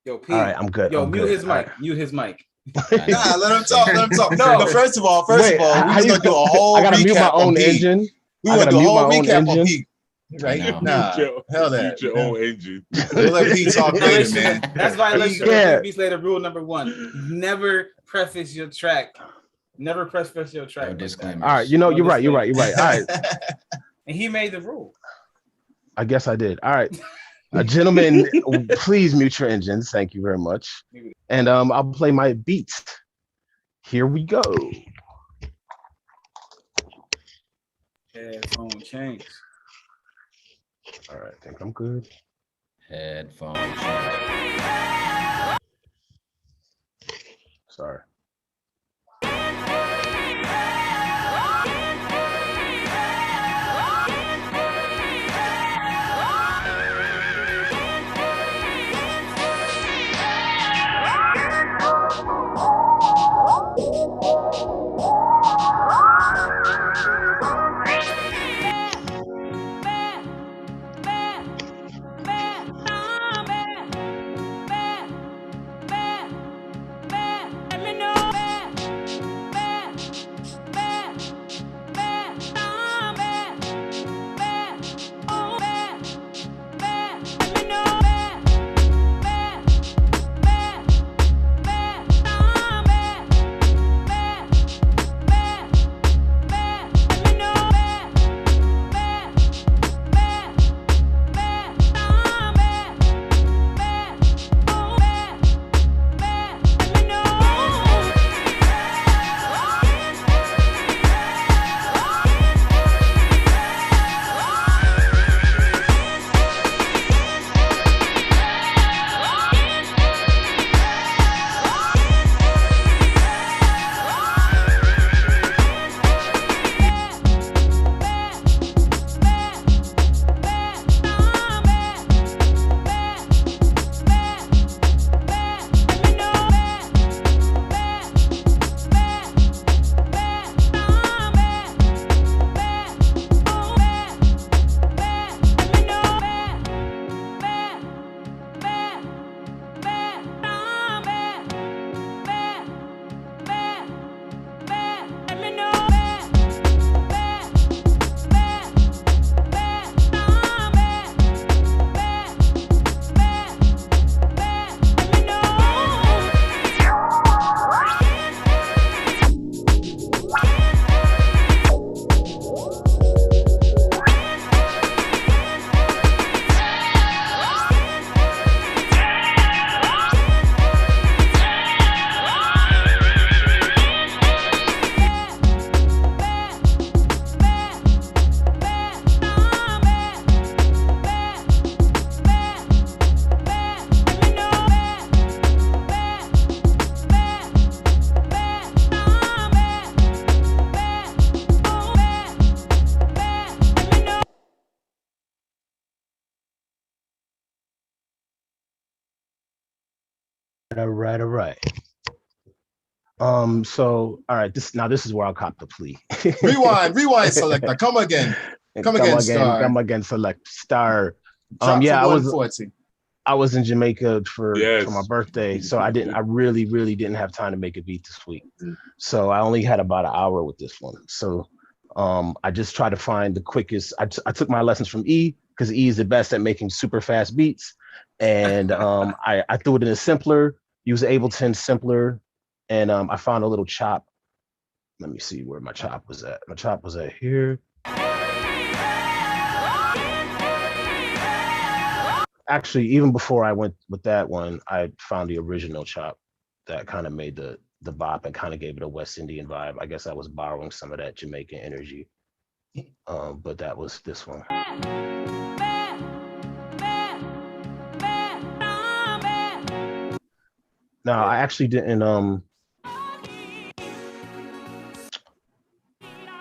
Yo, Pete. All right, I'm good. Yo, mute his mic. Mute his mic. Nah, let him talk. No, first of all, we was gonna do a whole. I gotta mute my own engine. We want to do a whole recap on Pete. Right? Nah, hell that. Mute your own engine. We'll let Pete talk later, man. That's violation of Beats Later rule number 1. Never preface your track. Never preface your track. No disclaimer. All right, you know, you're right. All right. And he made the rule. I guess I did. All right. Gentlemen, please mute your engines. Thank you very much. And I'll play my beats. Here we go. Headphone change. All right, I think I'm good. Headphone change. Sorry. All right. So all right, this is where I'll cop the plea. rewind selector. Come again, select star. Yeah, I was in Jamaica for my birthday, so I really didn't have time to make a beat this week. So I only had about an hour with this one. So I just tried to find the quickest. I took my lessons from E, because E is the best at making super fast beats. And I threw it in a simpler, use Ableton simpler, and I found a little chop. Let me see where my chop was at. My chop was at here. Actually, even before I went with that one, I found the original chop that kind of made the bop and kind of gave it a West Indian vibe. I guess I was borrowing some of that Jamaican energy, but that was this one. No, I actually didn't.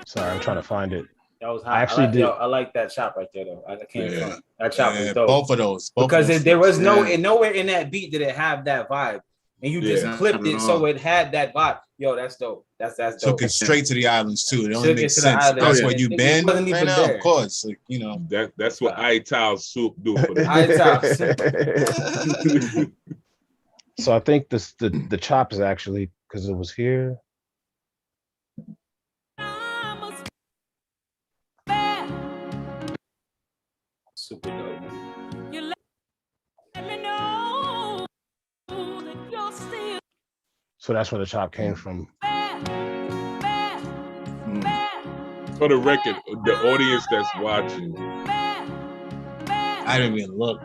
Sorry, I'm trying to find it. That was hot. I actually did. I like that chop right there though. I can't front. That chop was Yeah, dope. both of those. Because there was nowhere in that beat did it have that vibe, and you just clipped it so it had that vibe. Yo, that's dope. That's dope. Took it straight to the islands too. It only makes sense. That's where you been right now, of course. Like, you know, that's what Ital soup do for the Ital. So I think the chop is actually because it was here. Super dope. You let me know that you're still. So that's where the chop came from. For the record, the audience that's watching, I didn't even look.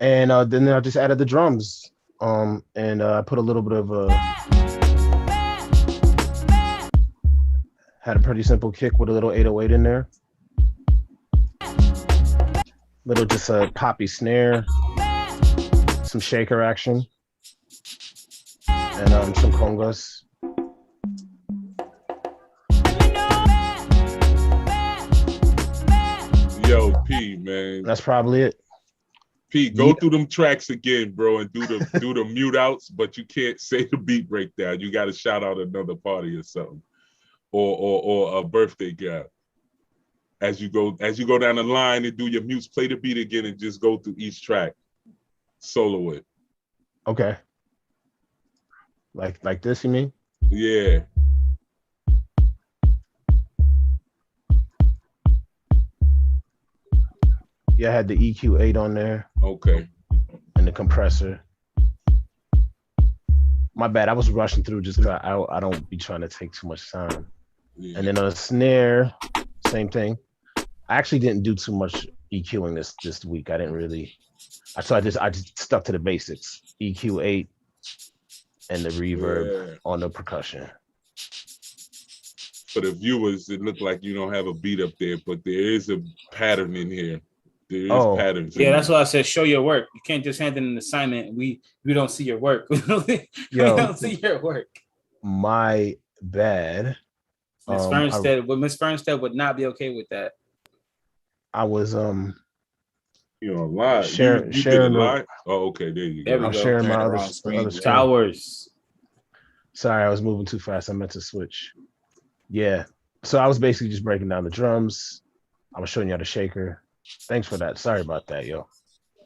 And then I just added the drums. And I put a little bit of had a pretty simple kick with a little 808 in there. Little just a poppy snare, some shaker action, and some congas. Yo, P, man. That's probably it. P, go through them tracks again, bro, and do the mute outs, but you can't say the beat breakdown. You got to shout out another party or something, or a birthday guy. As you go down the line and do your mutes, play the beat again and just go through each track, solo it. Okay. Like this, you mean? Yeah. Yeah, I had the EQ8 on there. Okay. And the compressor. My bad. I was rushing through just because I don't be trying to take too much time. Yeah. And then on the snare, same thing. I actually didn't do too much EQing this week. I didn't really. So I just stuck to the basics. EQ8 and the reverb on the percussion. For the viewers, it looked like you don't have a beat up there, but there is a pattern in here. There is patterns. Yeah, that's why I said show your work. You can't just hand in an assignment. We don't see your work. we don't see your work. My bad. Miss Fernstead would not be okay with that. I was you know, live. Sharing live. Oh, okay, there you go. I'm sharing my other screen. Towers. Sorry, I was moving too fast. I meant to switch. Yeah. So I was basically just breaking down the drums. I was showing you how to shaker. Thanks for that. Sorry about that, yo.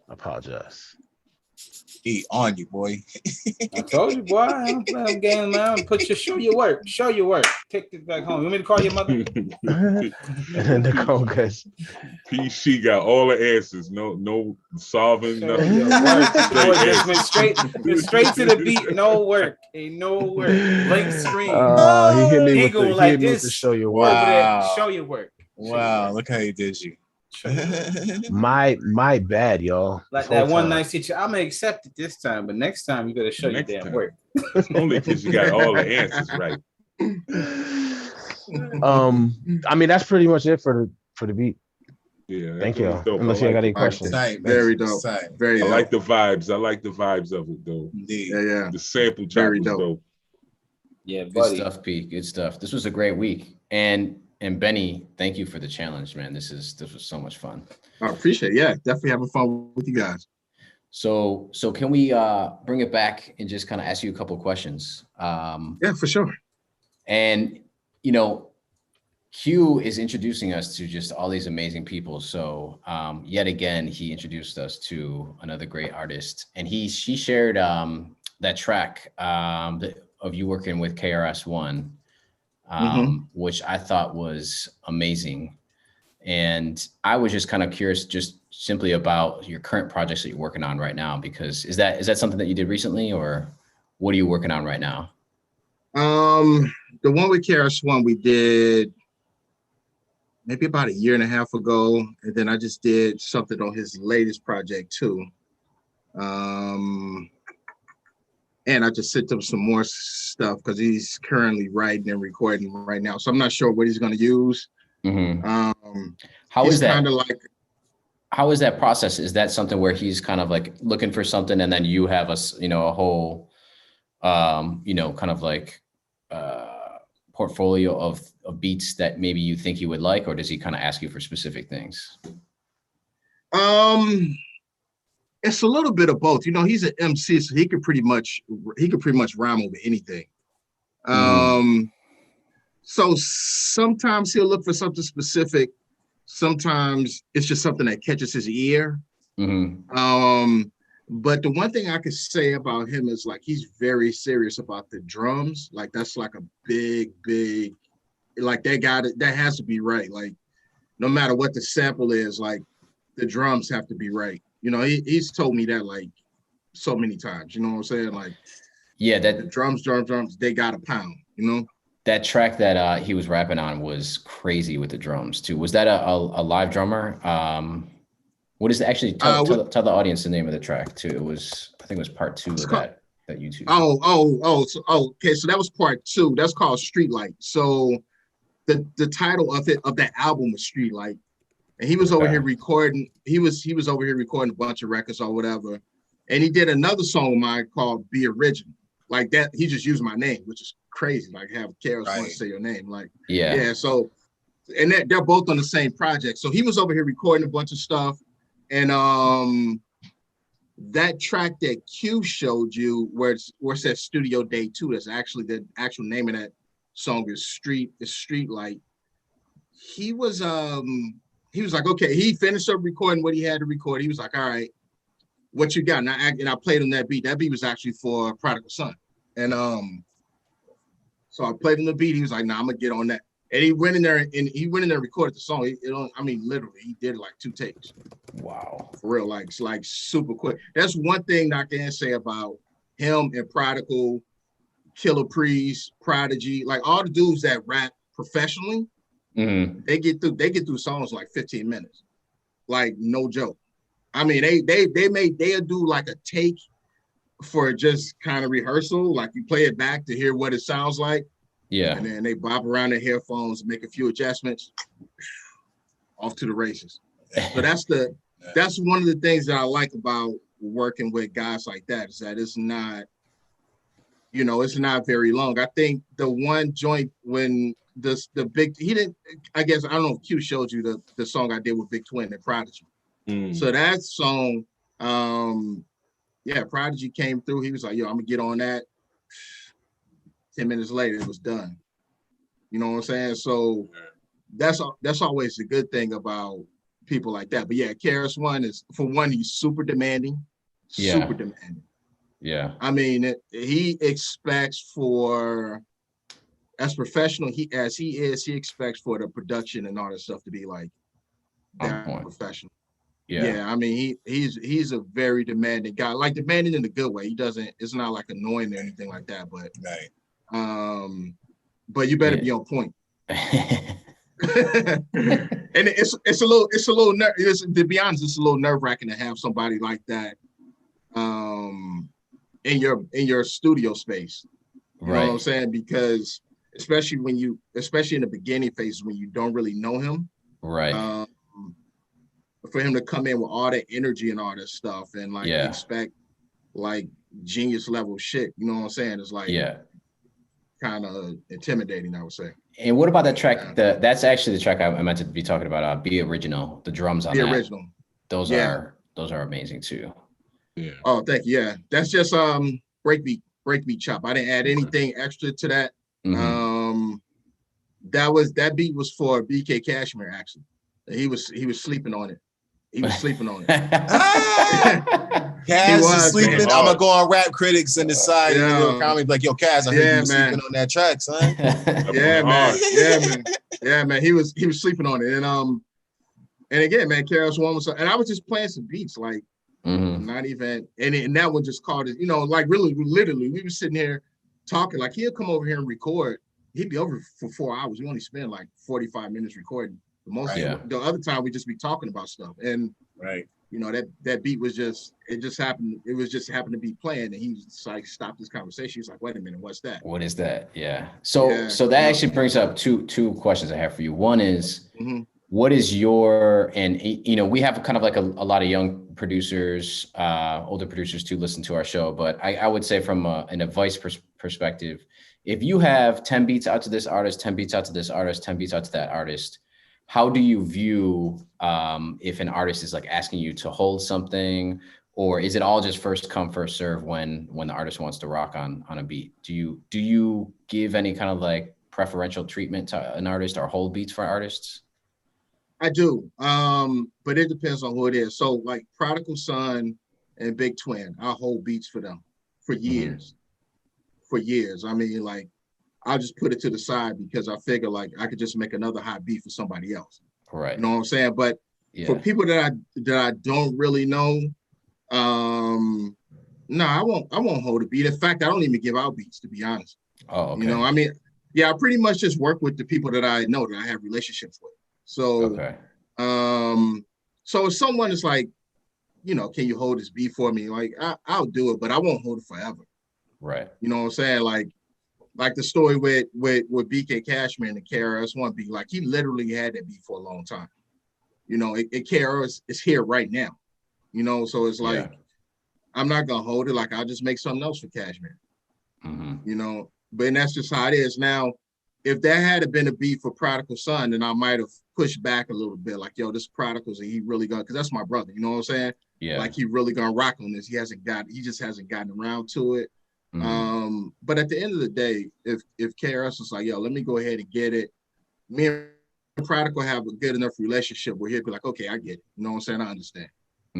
I apologize. He on you, boy. I told you, boy. I'm game, man. Show your work. Show your work. Take this back home. You want me to call your mother? And then the congas. PC got all the answers. No solving nothing. Went straight to the beat. No work. Ain't no work. Blank screen. He hit me with the show your work. Wow. Show your work. Wow, look how he did you. my bad, y'all. Like that one nice teacher, I'm gonna accept it this time, but next time you better show your damn work. Only because you got all the answers right. I mean that's pretty much it for the beat. Yeah, thank you. Unless you got any questions. Very dope. Very dope. I like the vibes. I like the vibes of it though. Indeed. Yeah. The sample chop was dope. Yeah, buddy. Good stuff, P. Good stuff. This was a great week. And Benny, thank you for the challenge, man. This was so much fun. I appreciate it. Yeah, definitely having fun with you guys. So can we bring it back and just kind of ask you a couple of questions? Yeah, for sure. And you know, Q is introducing us to just all these amazing people. So yet again, he introduced us to another great artist, and she shared that track of you working with KRS-One. Which I thought was amazing. And I was just kind of curious just simply about your current projects that you're working on right now, because is that something that you did recently, or what are you working on right now? The one with KRS-One we did maybe about a year and a half ago. And then I just did something on his latest project too. And I just sent him some more stuff because he's currently writing and recording right now. So I'm not sure what he's going to use. How is that? how is that process? Is that something where he's kind of like looking for something and then you have a whole, kind of like portfolio of beats that maybe you think you would like, or does he kind of ask you for specific things? It's a little bit of both. He's an MC, so he could pretty much rhyme over anything. So sometimes he'll look for something specific. Sometimes it's just something that catches his ear. But the one thing I could say about him is like he's very serious about the drums. Like that's like a big, like that has to be right. Like no matter what the sample is, like the drums have to be right. He's told me that like so many times. You know what I'm saying? Like, yeah, that the drums, they got a pound. That track that he was rapping on was crazy with the drums too. Was that a live drummer? What is it actually? Tell the audience the name of the track too. I think it was part 2 of that YouTube. Okay. So that was part 2. That's called Streetlight. So the title of that album was Streetlight, and he was over here recording. He was over here recording a bunch of records or whatever, and he did another song of mine called B.Original. Like that, he just used my name, which is crazy. Like have Karis want to say your name, like yeah. So, and they're both on the same project. So he was over here recording a bunch of stuff, and that track that Q showed you, where it says Studio Day 2, that's actually the actual name of that song is Streetlight. He was like, okay, he finished up recording what he had to record. He was like, all right, what you got? And I played him that beat. That beat was actually for Prodigal Son. And so I played him the beat. He was like, nah, I'm gonna get on that. And he went in there and recorded the song. Literally, he did like 2 takes. Wow. For real, like it's like super quick. That's one thing I can say about him and Prodigal, Killer Priest, Prodigy, like all the dudes that rap professionally, they get through songs like 15 minutes. Like no joke. I mean, they'll do like a take for just kind of rehearsal, like you play it back to hear what it sounds like. Yeah. And then they bop around their headphones, make a few adjustments, off to the races. So that's one of the things that I like about working with guys like that, is that it's not, it's not very long. I think the one joint when I don't know if Q showed you the song I did with Big Twin and Prodigy. So that song, Prodigy came through. He was like, yo, I'm gonna get on that. 10 minutes later, it was done. You know what I'm saying? So that's always a good thing about people like that. But yeah, Karis One is, for one, he's super demanding. Super demanding. Yeah. I mean, he expects for, as professional as he is, he expects for the production and all that stuff to be like that professional. Yeah, I mean, he's a very demanding guy, like demanding in a good way. It's not like annoying or anything like that, but you better be on point. And it's a little to be honest, it's a little nerve-wracking to have somebody like that in your studio space. You know what I'm saying? Because especially in the beginning phases when you don't really know him. Right. For him to come in with all that energy and all that stuff and like expect like genius level shit, you know what I'm saying? It's like kind of intimidating, I would say. And what about that track? That's actually the track I meant to be talking about. B.Original, the drums on B.Original. Those are amazing too. Yeah. Oh, thank you. Yeah, that's just breakbeat chop. I didn't add anything extra to that. That beat was for BK Cashmere actually. He was sleeping on it. He was sleeping on it. Kaz was sleeping. Man. I'm gonna go on Rap Critics and decide comment like, yo, Kaz, I heard you was sleeping on that track, son. Yeah, man. He was sleeping on it. And again, man, Karis One was, and I was just playing some beats, like not even, and that one just called it, like really, literally, we were sitting here talking, like he'll come over here and record. He'd be over for 4 hours. We only spend like 45 minutes recording. The other time we just be talking about stuff, and that beat was just happened to be playing, and he just like stopped this conversation. He's like, wait a minute, what's that? What is that? Yeah. So that actually brings up two questions I have for you. One is what is your, and you know, we have kind of like a lot of young producers, older producers too, listen to our show, but I would say from an advice perspective, if you have 10 beats out to this artist, 10 beats out to this artist, 10 beats out to that artist, how do you view if an artist is like asking you to hold something, or is it all just first come, first serve when the artist wants to rock on a beat? Do you give any kind of like preferential treatment to an artist or hold beats for artists? I do, but it depends on who it is. So like Prodigal Son and Big Twin, I'll hold beats for them for years. For years. I mean, like, I'll just put it to the side because I figure like I could just make another hot beat for somebody else. Right. You know what I'm saying? But for people that I don't really know, no, I won't hold a beat. In fact, I don't even give out beats, to be honest. Oh, okay. You know, I mean, yeah, I pretty much just work with the people that I know that I have relationships with. So, so if someone is like, you know, can you hold this beat for me? Like, I'll do it, but I won't hold it forever. Right. You know what I'm saying? Like the story with BK Cashman and KRS-One beat, like he literally had that beat for a long time. You know, KRS is here right now. You know, so it's like, I'm not gonna hold it. Like I'll just make something else for Cashman. You know, but that's just how it is now. If that had been a beat for Prodigal Son, then I might have pushed back a little bit. Like, yo, this Prodigal's, and he really gonna, because that's my brother. You know what I'm saying? Yeah. Like he really gonna rock on this. He just hasn't gotten around to it. But at the end of the day, if KRS is like, yo, let me go ahead and get it, me and Prodigal have a good enough relationship where he'll be like, okay, I get it. You know what I'm saying? I understand.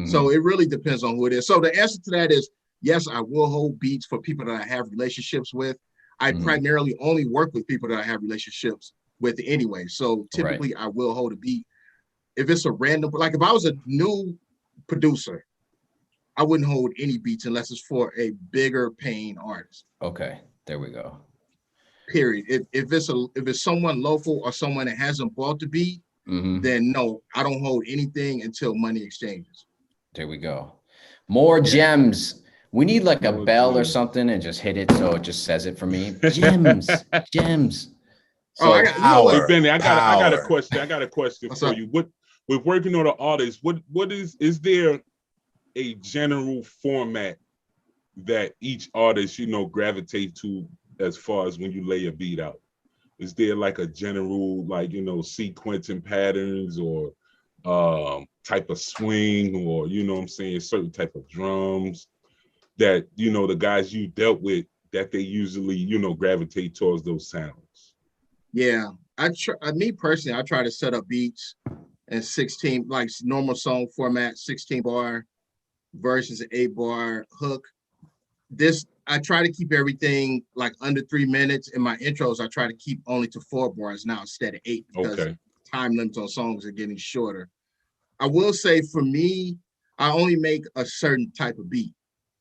So it really depends on who it is. So the answer to that is yes, I will hold beats for people that I have relationships with. I primarily only work with people that I have relationships with anyway. So typically I will hold a beat. If it's a random, like if I was a new producer, I wouldn't hold any beats unless it's for a bigger paying artist. Okay, there we go. Period. If it's someone local or someone that hasn't bought the beat, then no, I don't hold anything until money exchanges. There we go. More gems. We need like a bell or something and just hit it so it just says it for me. Gems, gems. So, hey Benny, I got a question. I got a question for you. What with working on an artist, what is there a general format that each artist, you know, gravitate to as far as when you lay a beat out? Is there like a general, like, you know, sequencing patterns or type of swing, or, you know what I'm saying, certain type of drums that, you know, the guys you dealt with, that they usually, you know, gravitate towards those sounds? Yeah, me personally, I try to set up beats in 16, like normal song format, 16 bar versus an 8 bar hook. I try to keep everything like under 3 minutes. In my intros, I try to keep only to 4 bars now instead of 8 because time limits on songs are getting shorter. I will say for me, I only make a certain type of beat.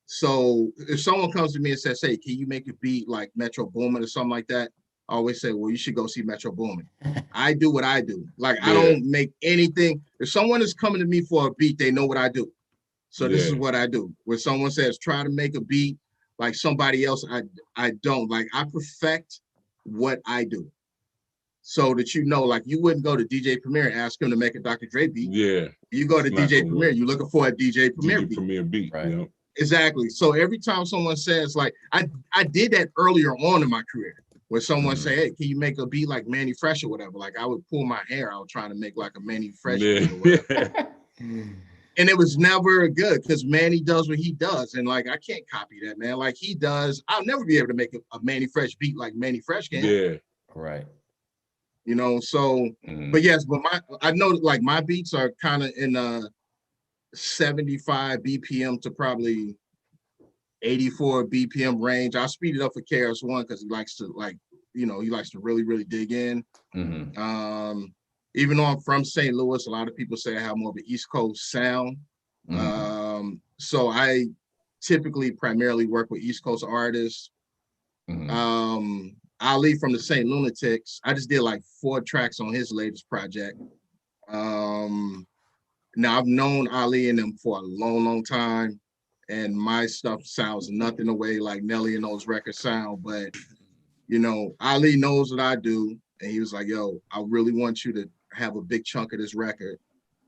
So if someone comes to me and says, hey, can you make a beat like Metro Boomin or something like that? I always say, well, you should go see Metro Boomin. I do what I do. Like, I don't make anything. If someone is coming to me for a beat, they know what I do. So this is what I do. When someone says, try to make a beat like somebody else, I don't. Like, I perfect what I do. So that, you know, like, you wouldn't go to DJ Premier and ask him to make a Dr. Dre beat. Yeah. You go to DJ Premier, you're looking for a DJ Premier beat. Premier beat, right? You know? Exactly. So every time someone says, like, I did that earlier on in my career, where someone say, hey, can you make a beat like Manny Fresh or whatever? Like, I would pull my hair out trying to make like a Manny Fresh beat or whatever. And it was never good because Manny does what he does. And like, I can't copy that, man. Like he does, I'll never be able to make a Manny Fresh beat like Manny Fresh can. Yeah, right. You know, so, but yes, but I know like my beats are kind of in 75 BPM to probably 84 BPM range. I'll speed it up for KRS-One because he likes to, like, you know, he likes to really, really dig in. Even though I'm from St. Louis, a lot of people say I have more of an East Coast sound. So I typically primarily work with East Coast artists. Ali from the St. Lunatics, I just did like 4 tracks on his latest project. Now I've known Ali and them for a long, long time, and my stuff sounds nothing the way like Nelly and those records sound, but you know, Ali knows what I do, and he was like, yo, I really want you to have a big chunk of this record.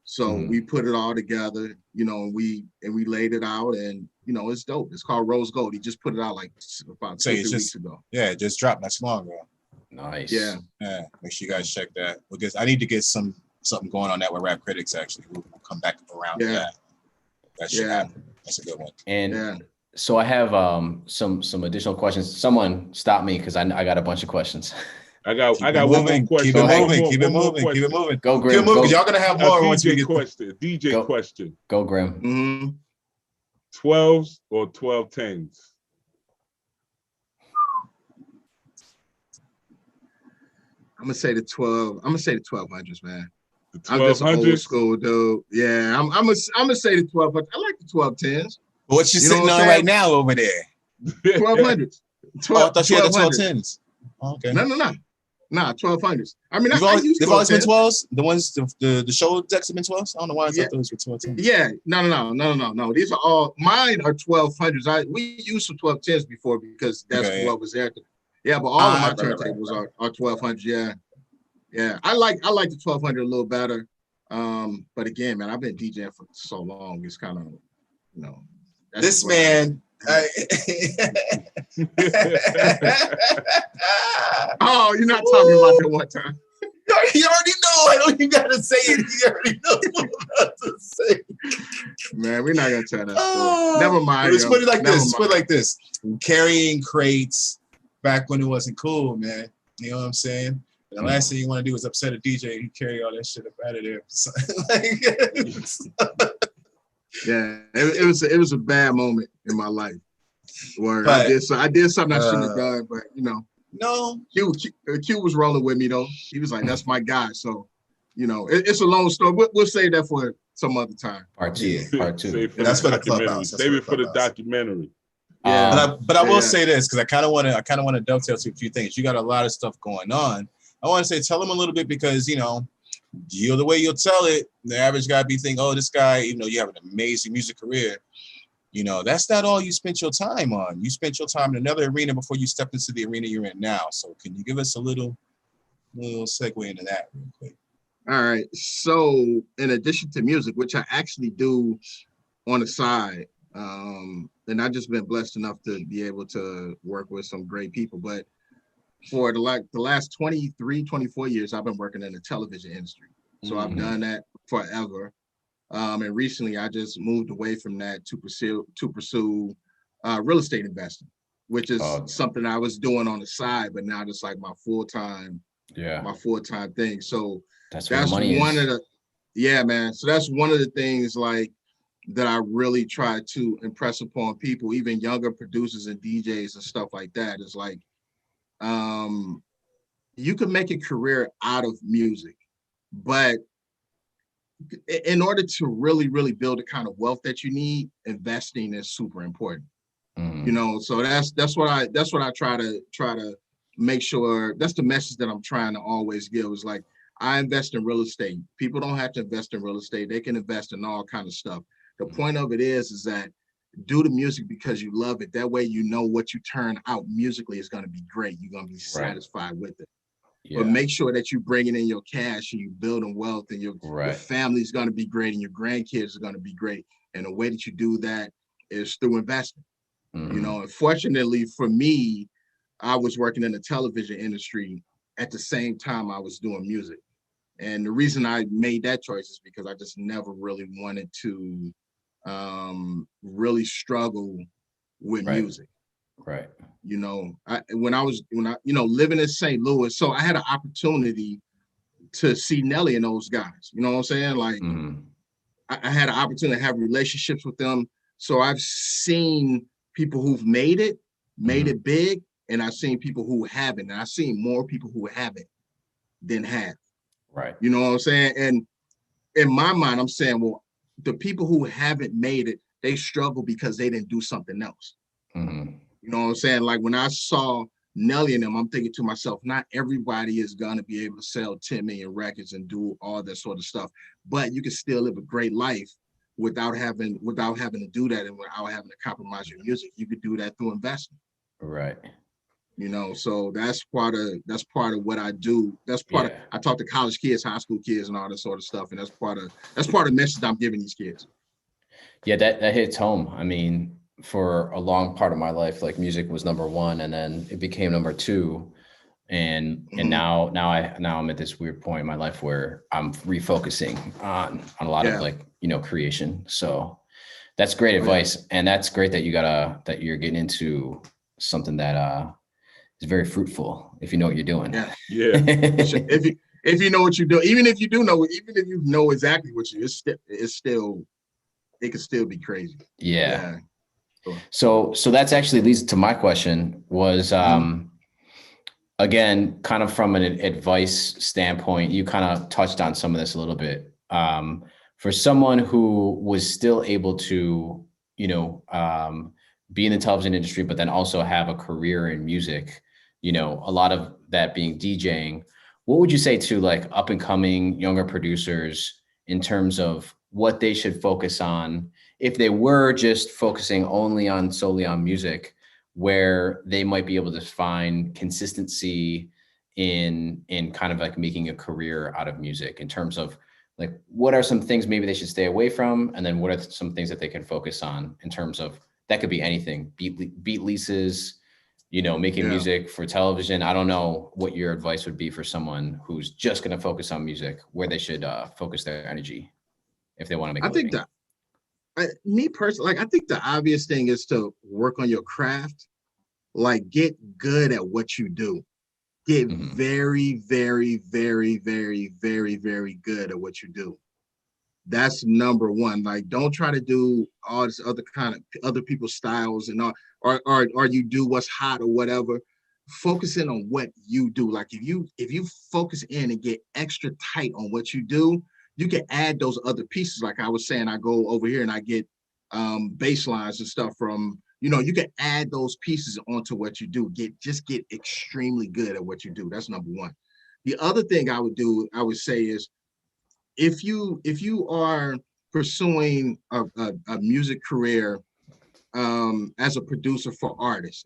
So we put it all together, you know, and we laid it out, and you know, it's dope. It's called Rose Gold. He just put it out like about 2 weeks ago. Yeah, it just dropped not too long ago. Nice. Yeah. Make sure you guys check that, because I need to get something going on that with Rap Critics. Actually, we'll come back around to that. That should happen. That's a good one. And so I have some additional questions. Someone stop me because I got a bunch of questions. I got one more question. Keep it moving. Go, Grim. Keep it moving, because y'all gonna have more once we get DJ question. Go, Grim. 12s or 1210s? I'm gonna say the 1200s, man. I'm just an old school dude. Yeah, I'm gonna say the 1200s. I like the 1210s. But what you sitting on right now over there? 1200s. I thought you had the 1210s. Okay. No. Nah, 1200s. I mean, they've always been 12s. The ones the show decks have been 12s. I don't know why I thought those were 1210s. Yeah, no. These are all mine are 1200s. We used some 1210s before because that's what was there. Yeah, but all of my turntables are 1200s. Yeah. I like the 1200 a little better. But again, man, I've been DJing for so long. It's kind of, you know. This man. Oh, you're not talking about that one time. You already know. I don't even gotta say it. You already know what I'm about to say. Man, we're not gonna tell that story. Never mind. Let's put it like this. Carrying crates back when it wasn't cool, man. You know what I'm saying? And the last thing you want to do is upset a DJ and carry all that shit up out of there. Yeah, it was a bad moment in my life where I did something I shouldn't have done, but you know. No. Q was rolling with me though. He was like, "That's my guy." So, you know, it's a long story. We'll save that for some other time. Part two. That's for the clubhouse. Save it for the documentary. Yeah. But I will say this, because I kind of want to dovetail to a few things. You got a lot of stuff going on. I want to say, tell them a little bit, because you know, the way you'll tell it, the average guy be thinking, oh, this guy, even though you have an amazing music career, you know, that's not all you spent your time on. You spent your time in another arena before you stepped into the arena you're in now. So can you give us a little segue into that real quick? All right. So in addition to music, which I actually do on the side, and I've just been blessed enough to be able to work with some great people. But for the last 23, 24 years, I've been working in the television industry. So I've done that forever. And recently I just moved away from that to pursue real estate investing, which is something I was doing on the side, but now it's like my full-time thing. So that's one of the, man. So that's one of the things like that I really try to impress upon people, even younger producers and DJs and stuff like that, is like, you can make a career out of music, but in order to really, really build the kind of wealth that you need, investing is super important. You know, so that's what I try to make sure. That's the message that I'm trying to always give, is like, I invest in real estate. People don't have to invest in real estate. They can invest in all kind of stuff. The point of it is that do the music because you love it. That way, you know what you turn out musically is going to be great. You're going to be satisfied with it. Yeah. But make sure that you're bringing in your cash and you're building wealth, and your family is going to be great and your grandkids are going to be great. And the way that you do that is through investing. You know, unfortunately for me, I was working in the television industry at the same time I was doing music. And the reason I made that choice is because I just never really wanted to really struggle with music. Right. You know, when I living in St. Louis, so I had an opportunity to see Nelly and those guys. You know what I'm saying? Like, I had an opportunity to have relationships with them. So I've seen people who've made it big, and I've seen people who haven't. And I've seen more people who haven't than have. Right. You know what I'm saying? And in my mind, I'm saying, well, the people who haven't made it, they struggle because they didn't do something else. You know what I'm saying? Like when I saw Nelly and them, I'm thinking to myself, not everybody is going to be able to sell 10 million records and do all that sort of stuff, but you can still live a great life without having to do that, and without having to compromise your music. You could do that through investing. Right. You know, so that's part of what I do. That's part of, I talk to college kids, high school kids, and all that sort of stuff, and that's part of the message I'm giving these kids. Yeah, that hits home. I mean, for a long part of my life, like music was number one, and then it became number two, and now I'm at this weird point in my life where I'm refocusing on a lot of like, you know, creation. So that's great advice, and that's great that that you're getting into something that is very fruitful if you know what you're doing. Yeah. if you know what you're doing, even if you know exactly what you, it could still be crazy. Yeah. So that's actually leads to my question was, again, kind of from an advice standpoint, you kind of touched on some of this a little bit. For someone who was still able to, you know, be in the television industry, but then also have a career in music, you know, a lot of that being DJing, what would you say to like up and coming younger producers in terms of what they should focus on if they were just focusing solely on music, where they might be able to find consistency in kind of like making a career out of music, in terms of like, what are some things maybe they should stay away from? And then what are some things that they can focus on in terms of, that could be anything, beat leases, you know, making music for television. I don't know what your advice would be for someone who's just going to focus on music, where they should focus their energy if they want to make a living. Me personally, like, I think the obvious thing is to work on your craft, like get good at what you do. Get very, very, very, very, very, very good at what you do. That's number one. Like, don't try to do all this other kind of other people's styles and all, or you do what's hot or whatever. Focus in on what you do. Like, if you focus in and get extra tight on what you do, you can add those other pieces. Like I was saying, I go over here and I get bass lines and stuff from, you know, you can add those pieces onto what you do. Just get extremely good at what you do. That's number one. The other thing I would say is, if you are pursuing a music career as a producer for artists,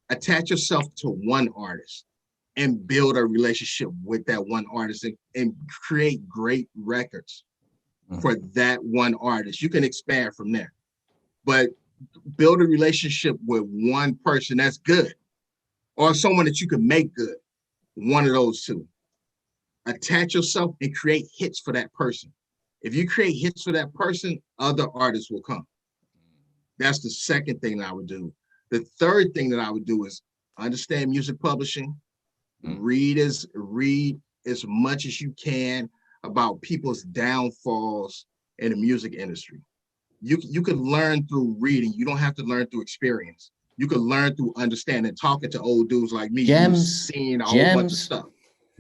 attach yourself to one artist and build a relationship with that one artist and create great records for that one artist. You can expand from there, but build a relationship with one person that's good, or someone that you can make good. One of those two. Attach yourself and create hits for that person. If you create hits for that person, other artists will come. That's the second thing that I would do. The third thing that I would do is understand music publishing. Read as much as you can about people's downfalls in the music industry. You can learn through reading. You don't have to learn through experience. You can learn through understanding, talking to old dudes like me who's seen a whole bunch of stuff.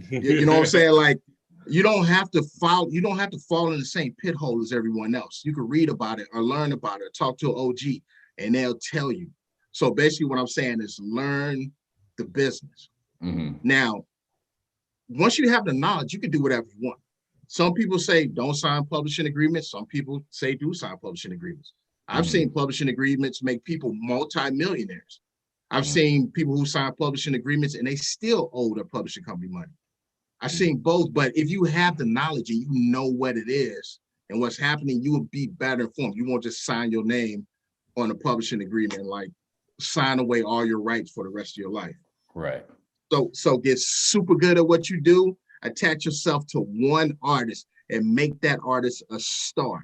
You know what I'm saying? Like, you don't have to fall in the same pit hole as everyone else. You can read about it or learn about it, or talk to an OG, and they'll tell you. So basically what I'm saying is learn the business. Now, once you have the knowledge, you can do whatever you want. Some people say don't sign publishing agreements. Some people say do sign publishing agreements. I've seen publishing agreements make people multi-millionaires. I've seen people who sign publishing agreements and they still owe their publishing company money. I've seen both, but if you have the knowledge and you know what it is and what's happening, you will be better informed. You won't just sign your name on a publishing agreement and like sign away all your rights for the rest of your life. Right. So get super good at what you do, attach yourself to one artist and make that artist a star.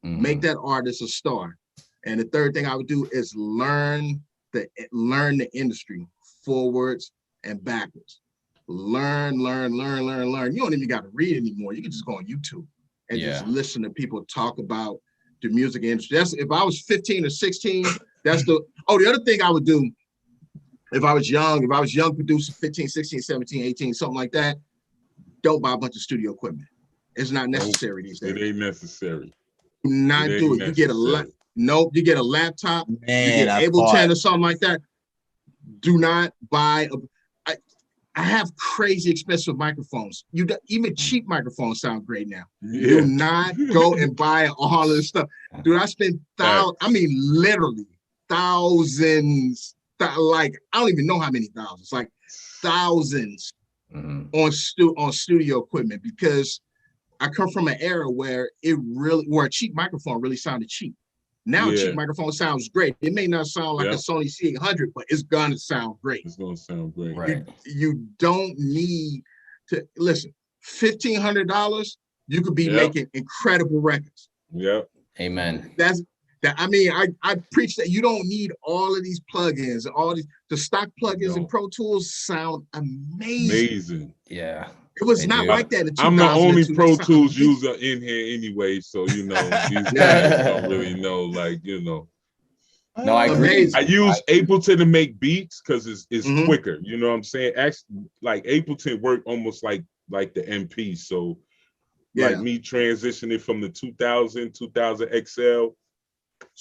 Make that artist a star. And the third thing I would do is learn the industry forwards and backwards. Learn. You don't even got to read anymore. You can just go on YouTube and just listen to people talk about the music industry. That's, if I was 15 or 16, that's the other thing I would do if I was young producer, 15, 16, 17, 18, something like that, don't buy a bunch of studio equipment. It's not necessary these days. It ain't necessary. Not do it. You get you get a laptop, you get Ableton or something like that. Do not buy I have crazy expensive microphones. Even cheap microphones sound great now. Do not go and buy all of this stuff. Dude, I spent literally thousands like I don't even know how many thousands, like thousands on studio equipment, because I come from an era where a cheap microphone really sounded cheap. Now a cheap microphone sounds great. It may not sound like a Sony C800, but it's gonna sound great. It's gonna sound great. Right. You don't need to listen. $1,500, you could be making incredible records. Yep. Amen. I mean, I preach that you don't need all of these plugins, the stock plugins and Pro Tools sound amazing. Yeah. It was not like that in 2000. I'm the only Pro Tools user in here anyway, so these guys don't really know, No, I agree. I use Ableton to make beats because it's quicker. You know what I'm saying? Actually, like Ableton worked almost like the MP. So like me transitioning from the 2000 XL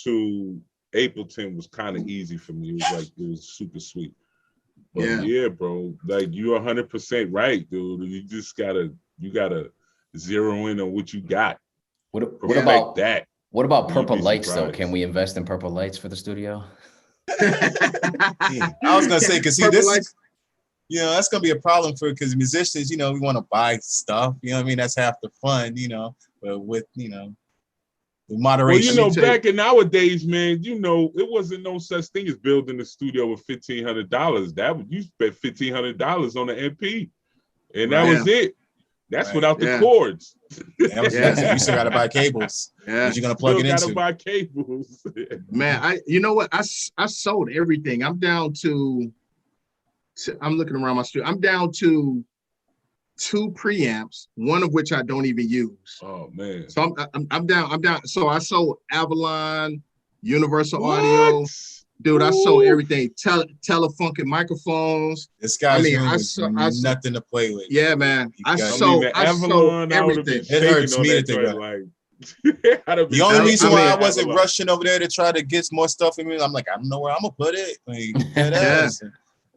to Ableton was kind of easy for me. It was super sweet. But yeah, bro, like you're 100% right, dude. You just gotta zero in on what you got. What about that? What about purple lights though? Can we invest in purple lights for the studio? I was gonna say, because that's gonna be a problem because musicians, we want to buy stuff. You know what I mean? That's half the fun, but with moderation. Well, back in nowadays, man, it wasn't no such thing as building a studio with $1,500. You spent $1,500 on an MP, and that was it. That's without the cords. You still gotta buy cables. You're gonna plug it into. Gotta buy cables. Man, you know what? I sold everything. I'm down to. I'm looking around my studio. I'm down to 2 preamps, one of which I don't even use. Oh man! So I'm down. So I sold Avalon, Universal Audio, dude. I sold everything. Telefunken microphones. This guy's nothing to play with. Yeah, man. I sold everything. It hurts me to think about it. The only reason why I wasn't rushing over there to try to get more stuff in me, I'm like, I don't know where I'm gonna put it.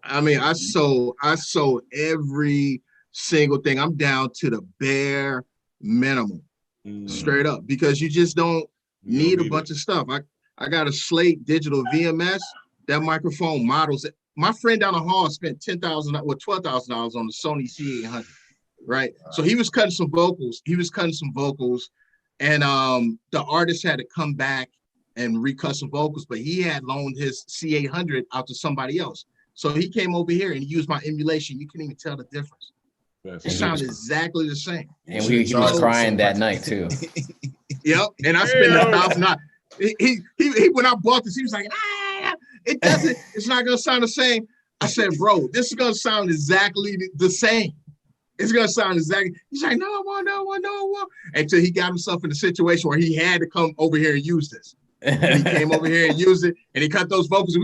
I mean, I sold every single thing. I'm down to the bare minimum, straight up, because you just don't need a bunch of stuff. I got a Slate digital VMS. That microphone models it. My friend down the hall spent $12,000 on the Sony C800, right? So he was cutting some vocals. And the artist had to come back and recut some vocals, but he had loaned his C800 out to somebody else. So he came over here and he used my emulation. You couldn't even tell the difference. It sounded exactly the same. And he was crying that night too. Yep. And I spent $1,000. He when I bought this, he was like, it's not gonna sound the same. I said, bro, this is gonna sound exactly the same. It's gonna sound exactly. He's like, no, I want. Until he got himself in a situation where he had to come over here and use this. And he came over here and used it, and he cut those vocals. And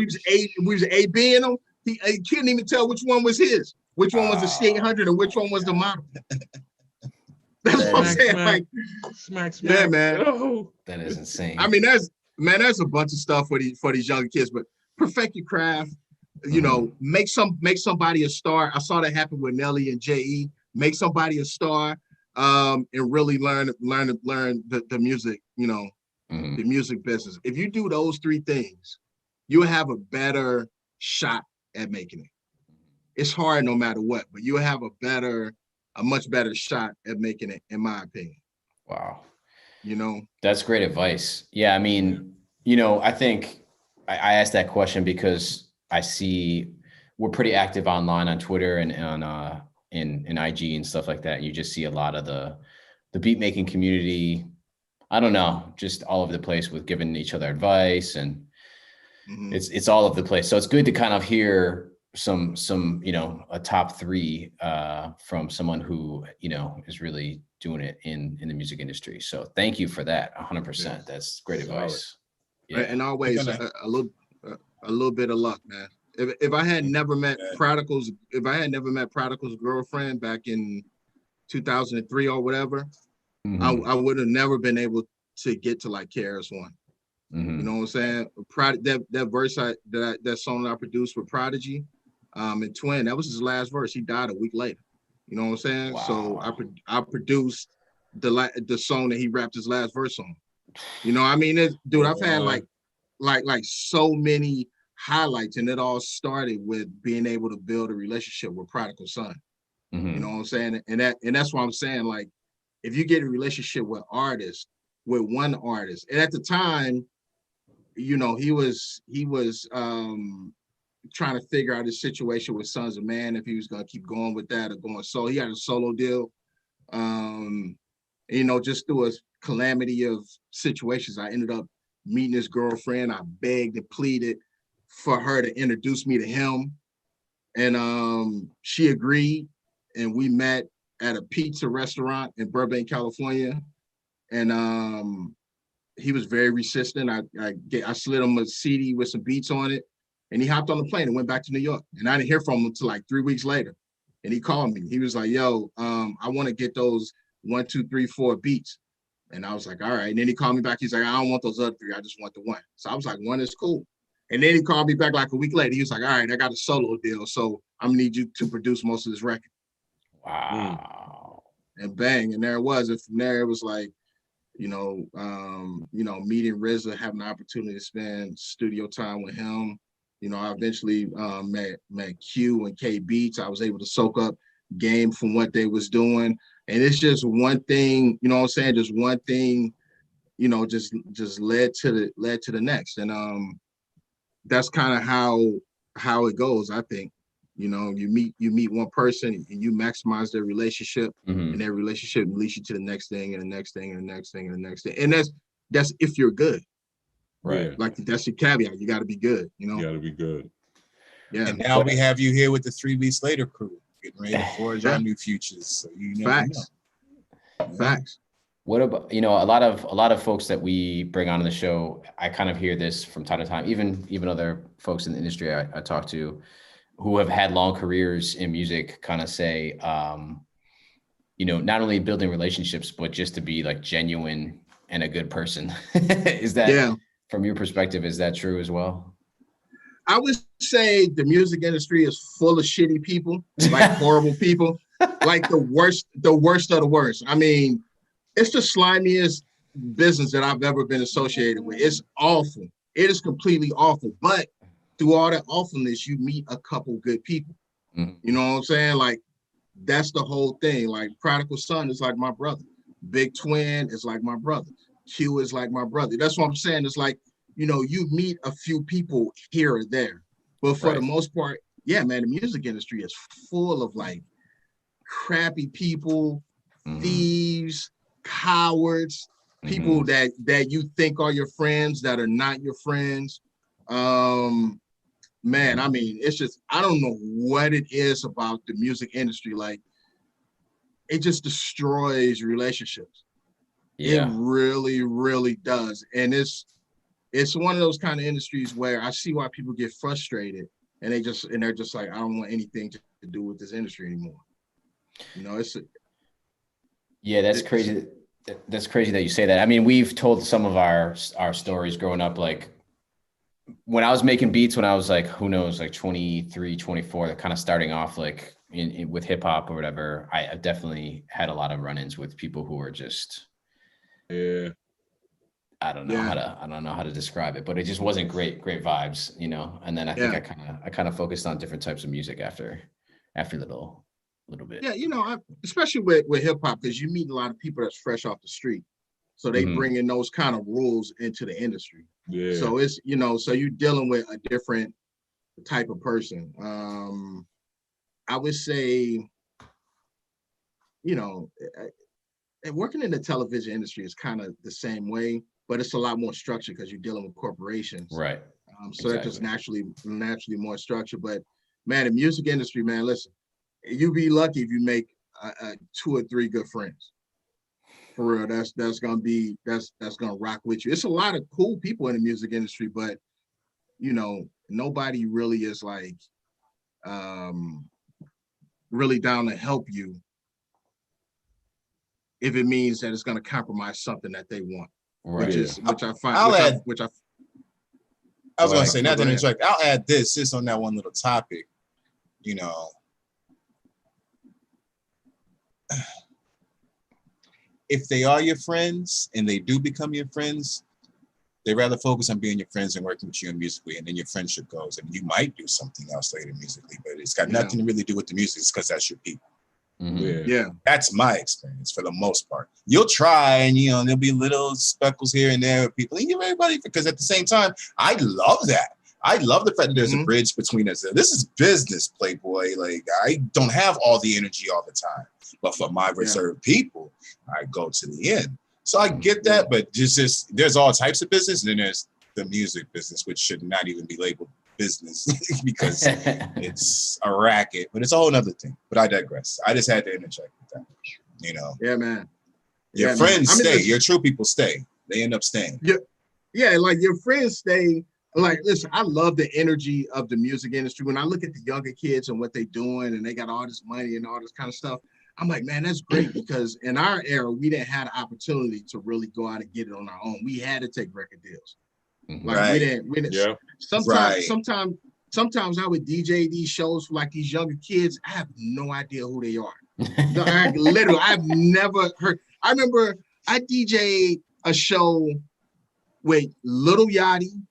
we was A-Bing them. He couldn't even tell which one was his, which one was the C800, and which one was the model. That's what I'm saying. Smack. Yeah, man. Oh. That is insane. I mean, there's a bunch of stuff for these younger kids, but perfect your craft. Make somebody a star. I saw that happen with Nelly and J.E. Make somebody a star, and really learn the music. The music business. If you do those 3 things, you'll have a better shot at making it. It's hard no matter what, but you'll have a much better shot at making it, in my opinion. Wow. That's great advice. Yeah. I mean, I think I asked that question because I see we're pretty active online on Twitter and on in IG and stuff like that. You just see a lot of the beat making community. I don't know, just all over the place with giving each other advice, and it's all over the place. So it's good to kind of hear some a top 3 from someone who is really doing it in the music industry. So thank you for that. 100%. That's great advice. Yeah. And always a little bit of luck, man. If I had never met Prodigal's girlfriend back in 2003 or whatever, I would have never been able to get to like KRS-One. You know what I'm saying? That verse that song that I produced with Prodigy, and Twin, that was his last verse. He died a week later. You know what I'm saying? Wow. So I produced the song that he rapped his last verse on. I mean, dude, I've had like so many highlights, and it all started with being able to build a relationship with Prodigal Son. You know what I'm saying? And that's why I'm saying, like, if you get a relationship with one artist, and at the time, you know, he was trying to figure out his situation with Sons of Man, if he was going to keep going with that or going solo. He had a solo deal. You know, just through a calamity of situations, I ended up meeting his girlfriend. I begged and pleaded for her to introduce me to him. And she agreed, and we met at a pizza restaurant in Burbank, California. And he was very resistant. I slid him a CD with some beats on it, and he hopped on the plane and went back to New York. And I didn't hear from him until like 3 weeks later. And he called me. He was like, yo, I want to get those 1, 2, 3, 4 beats. And I was like, all right. And then he called me back. He's like, I don't want those other 3. I just want the 1. So I was like, 1 is cool. And then he called me back like a week later. He was like, all right, I got a solo deal, so I'm gonna need you to produce most of this record. Wow. And bang, and there it was. And from there, it was like, meeting RZA, having the opportunity to spend studio time with him. You know, I eventually met Q and K Beats. I was able to soak up game from what they was doing. And it's just one thing, you know what I'm saying? Just one thing, you know, just led to the next. And that's kind of how it goes, I think. You know, you meet one person and you maximize their relationship, and their relationship leads you to the next thing and the next thing and the next thing and the next thing. And that's if you're good. Right. Like, that's the caveat. You got to be good, you know? You got to be good. Yeah. And now we have you here with the 3 Weeks Later crew, getting ready to forge our new futures. So you never know. Facts. What about, you know, a lot of folks that we bring on the show, I kind of hear this from time to time, even other folks in the industry I talk to who have had long careers in music kind of say, you know, not only building relationships, but just to be like genuine and a good person. Is that, from your perspective, is that true as well? I would say the music industry is full of shitty people, like horrible people, like the worst of the worst. I mean, it's the slimiest business that I've ever been associated with. It's awful. It is completely awful. But through all that awfulness, you meet a couple good people. You know what I'm saying? Like, that's the whole thing. Like, Prodigal Son is like my brother. Big Twin is like my brother. Q is like my brother. That's what I'm saying. It's like, you know, you meet a few people here or there. But for the most part, yeah, man, the music industry is full of like crappy people, thieves, cowards, people that you think are your friends that are not your friends. Man, I mean, it's just, I don't know what it is about the music industry. Like, it just destroys relationships. It really, really does. And it's one of those kind of industries where I see why people get frustrated and they're just like, I don't want anything to do with this industry anymore. You know, that's crazy. That's crazy that you say that. I mean, we've told some of our stories growing up, like when I was making beats, when I was like, who knows, like 23, 24, that kind of starting off like with hip hop or whatever. I've definitely had a lot of run-ins with people who are just, I don't know how to describe it, but it just wasn't great vibes, you know? And then I think I kind of focused on different types of music after a little bit. Yeah, you know, especially with hip hop, because you meet a lot of people that's fresh off the street. So they bring in those kind of rules into the industry. Yeah. So it's, you know, so you're dealing with a different type of person. I would say, you know, working in the television industry is kind of the same way, but it's a lot more structured because you're dealing with corporations. Right. So that's just naturally more structured. But man, the music industry, man, listen, you'd be lucky if you make 2 or 3 good friends. For real, that's gonna rock with you. It's a lot of cool people in the music industry, but you know, nobody really is like really down to help you if it means that it's gonna compromise something that they want. Right. Which I find. I was gonna say, not to interject, I'll add this on that one little topic. You know, if they are your friends and they do become your friends, They rather focus on being your friends and working with you musically, and then your friendship goes. And you might do something else later musically, but it's got nothing to really do with the music. It's because that's your people. Yeah. That's my experience for the most part. You'll try, and there'll be little speckles here and there with people. And give everybody, because at the same time, I love that. I love the fact that there's a bridge between us. This is business, Playboy. Like, I don't have all the energy all the time, but for my reserved people, I go to the end. So I get that, but just there's all types of business, and then there's the music business, which should not even be labeled business because it's a racket, but it's a whole other thing. But I digress. I just had to interject with that. Yeah, man. Your friends stay. Your true people stay. They end up staying. Yeah, like your friends stay. Like, listen, I love the energy of the music industry. When I look at the younger kids and what they're doing, and they got all this money and all this kind of stuff, I'm like, man, that's great, because in our era, we didn't have the opportunity to really go out and get it on our own. We had to take record deals. Like we didn't. Yeah. Sometimes I would DJ these shows for like these younger kids. I have no idea who they are. I've never heard. I remember I DJ'd a show with Lil Yachty,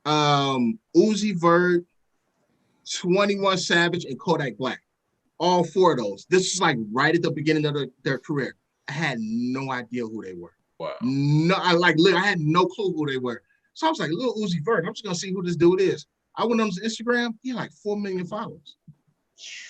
Uzi Vert, 21 Savage, and Kodak Black. All four of those. This is like right at the beginning of their career. I had no idea who they were. Wow. No, I had no clue who they were. So I was like, Lil Uzi Vert, I'm just gonna see who this dude is. I went on his Instagram, he had like 4 million followers.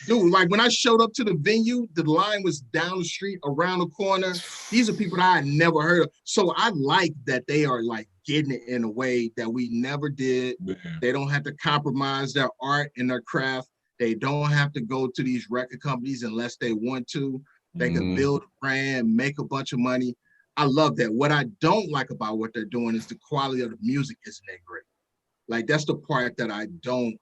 Dude, like when I showed up to the venue, the line was down the street, around the corner. These are people that I had never heard of. So I like that they are like getting it in a way that we never did. Yeah. They don't have to compromise their art and their craft. They don't have to go to these record companies unless they want to. They can build a brand, make a bunch of money. I love that. What I don't like about what they're doing is the quality of the music isn't that great. Like, that's the part that I don't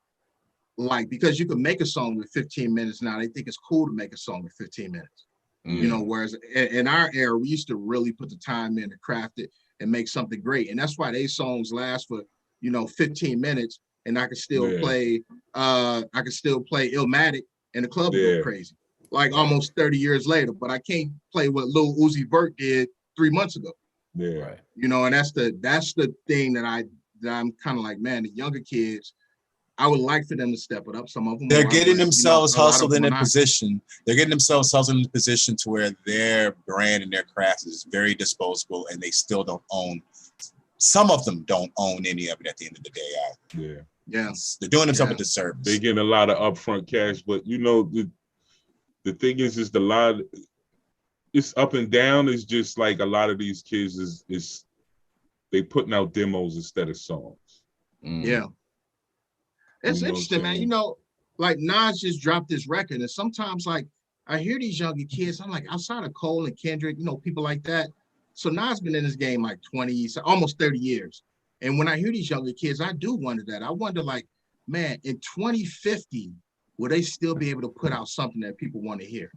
like, because you can make a song with 15 minutes now. They think it's cool to make a song with 15 minutes. Whereas in our era, we used to really put the time in to craft it and make something great. And that's why these songs last for, 15 minutes, and I can still play Illmatic and the club will go crazy. Like almost 30 years later, but I can't play what Lil Uzi Vert did 3 months ago. Yeah. Right. And that's the thing that I'm kind of like, man, the younger kids, I would like for them to step it up. Some of them they're getting themselves hustled in a position. They're getting themselves hustled in a position to where their brand and their craft is very disposable, and they still don't own. Some of them don't own any of it at the end of the day. Yeah. Yes. They're doing themselves a disservice. They're getting a lot of upfront cash, but the thing is it's up and down. It's just like a lot of these kids is they putting out demos instead of songs. Yeah. It's interesting, man. Like Nas just dropped this record, and sometimes like I hear these younger kids, I'm like, outside of Cole and Kendrick, people like that. So Nas been in this game like 20, almost 30 years. And when I hear these younger kids, I do wonder that. I wonder, like, man, in 2050, will they still be able to put out something that people want to hear?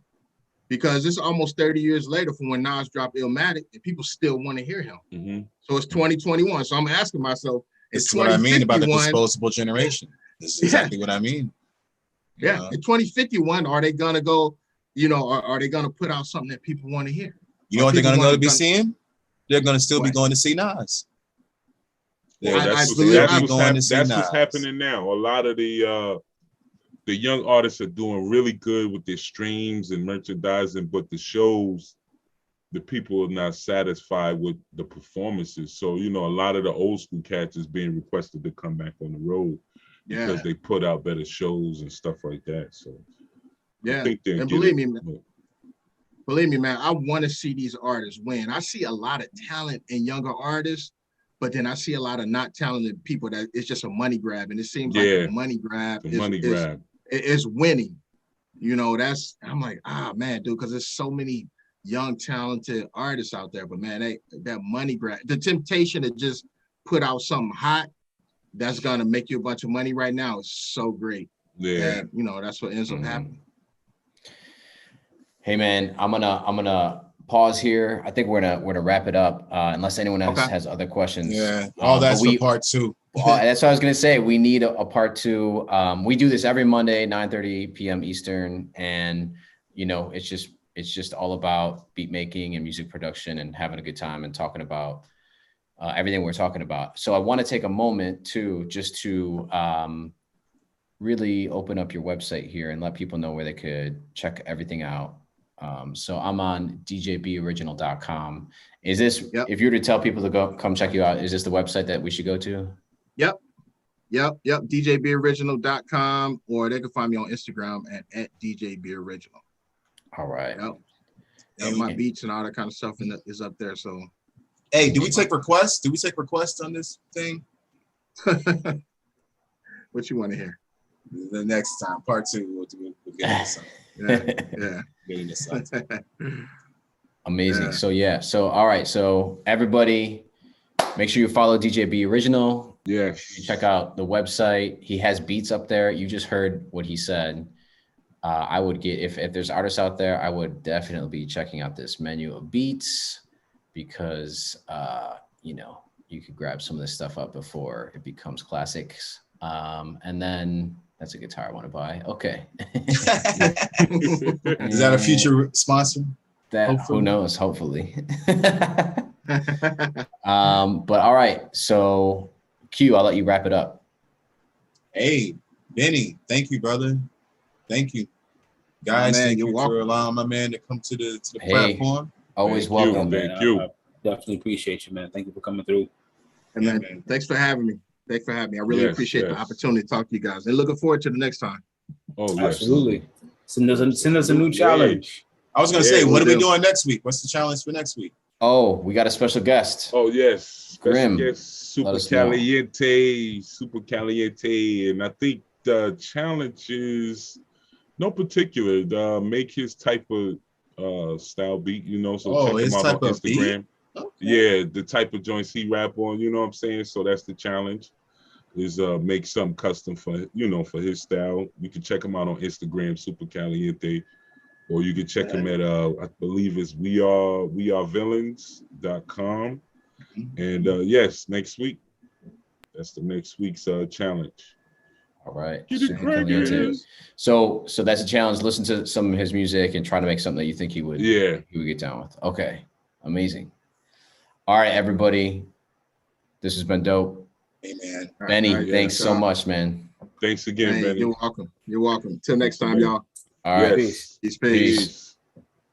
Because it's almost 30 years later from when Nas dropped Illmatic, and people still want to hear him. Mm-hmm. So it's 2021. So I'm asking myself, it's what I mean about the disposable generation. This is exactly what I mean. Yeah. In 2051, are they gonna go, are they gonna put out something that people want to hear? You know what they're gonna go to be seeing? They're gonna still be going to see Nas. That's what's happening now. A lot of the young artists are doing really good with their streams and merchandising, but the shows, the people are not satisfied with the performances. So, a lot of the old school cats is being requested to come back on the road because they put out better shows and stuff like that. So, I think and believe me, man, I want to see these artists win. I see a lot of talent in younger artists, but then I see a lot of not talented people that it's just a money grab, and it seems like a money grab is winning. I'm like, man, dude, because there's so many young talented artists out there, but man, that money grab, the temptation to just put out something hot that's gonna make you a bunch of money right now is so great. Yeah, and, that's what ends up happening. Hey man, I'm gonna pause here. I think we're gonna wrap it up unless anyone else has other questions. Yeah, that's for part 2. That's what I was gonna say. We need a part 2. We do this every Monday, 9:30 p.m. Eastern, and it's just all about beat making and music production and having a good time and talking about everything we're talking about. So I want to take a moment too, just to really open up your website here and let people know where they could check everything out. So I'm on djboriginal.com. Is this, if you were to tell people to come check you out, is this the website that we should go to? Yep. djboriginal.com, or they can find me on Instagram at djboriginal. All right. Yep. My beats and all that kind of stuff is up there. So, hey, do we take requests? Do we take requests on this thing? What you want to hear? The next time, part 2, we'll get into something. Yeah. Amazing. So so all right. So everybody, make sure you follow DJ B.Original. Yes. Check out the website. He has beats up there. You just heard what he said. I would get, if there's artists out there, I would definitely be checking out this menu of beats, because you could grab some of this stuff up before it becomes classics. And then that's a guitar I want to buy. Okay. Is that a future sponsor? That hopefully. Who knows? Hopefully. But all right. So Q, I'll let you wrap it up. Hey, Benny, thank you, brother. Thank you, guys. Thank you for allowing my man to come to the platform. Always welcome. Thank you. I definitely appreciate you, man. Thank you for coming through. And man, thanks for having me. I really appreciate the opportunity to talk to you guys, and looking forward to the next time. Oh, yes. Absolutely. Send us a new challenge. I was gonna say, what are we doing next week? What's the challenge for next week? Oh, we got a special guest. Oh, yes. Grim. Supa Kaliente. And I think the challenge is no particular. Make his type of style beat, so check him out on Instagram. Okay. Yeah, the type of joints he rap on, you know what I'm saying? So that's the challenge, is make something custom for his style. You can check him out on Instagram, Supa Kaliente, or you can check him at I believe it's wearevillains.com. And yes, next week. That's the next week's challenge. All right. So that's a challenge. Listen to some of his music and try to make something that you think he would get down with. Okay. Amazing. All right, everybody. This has been dope. Hey, man. Benny, thanks so much, man. Thanks again, Benny. You're welcome. Till next time, y'all. All right. Peace.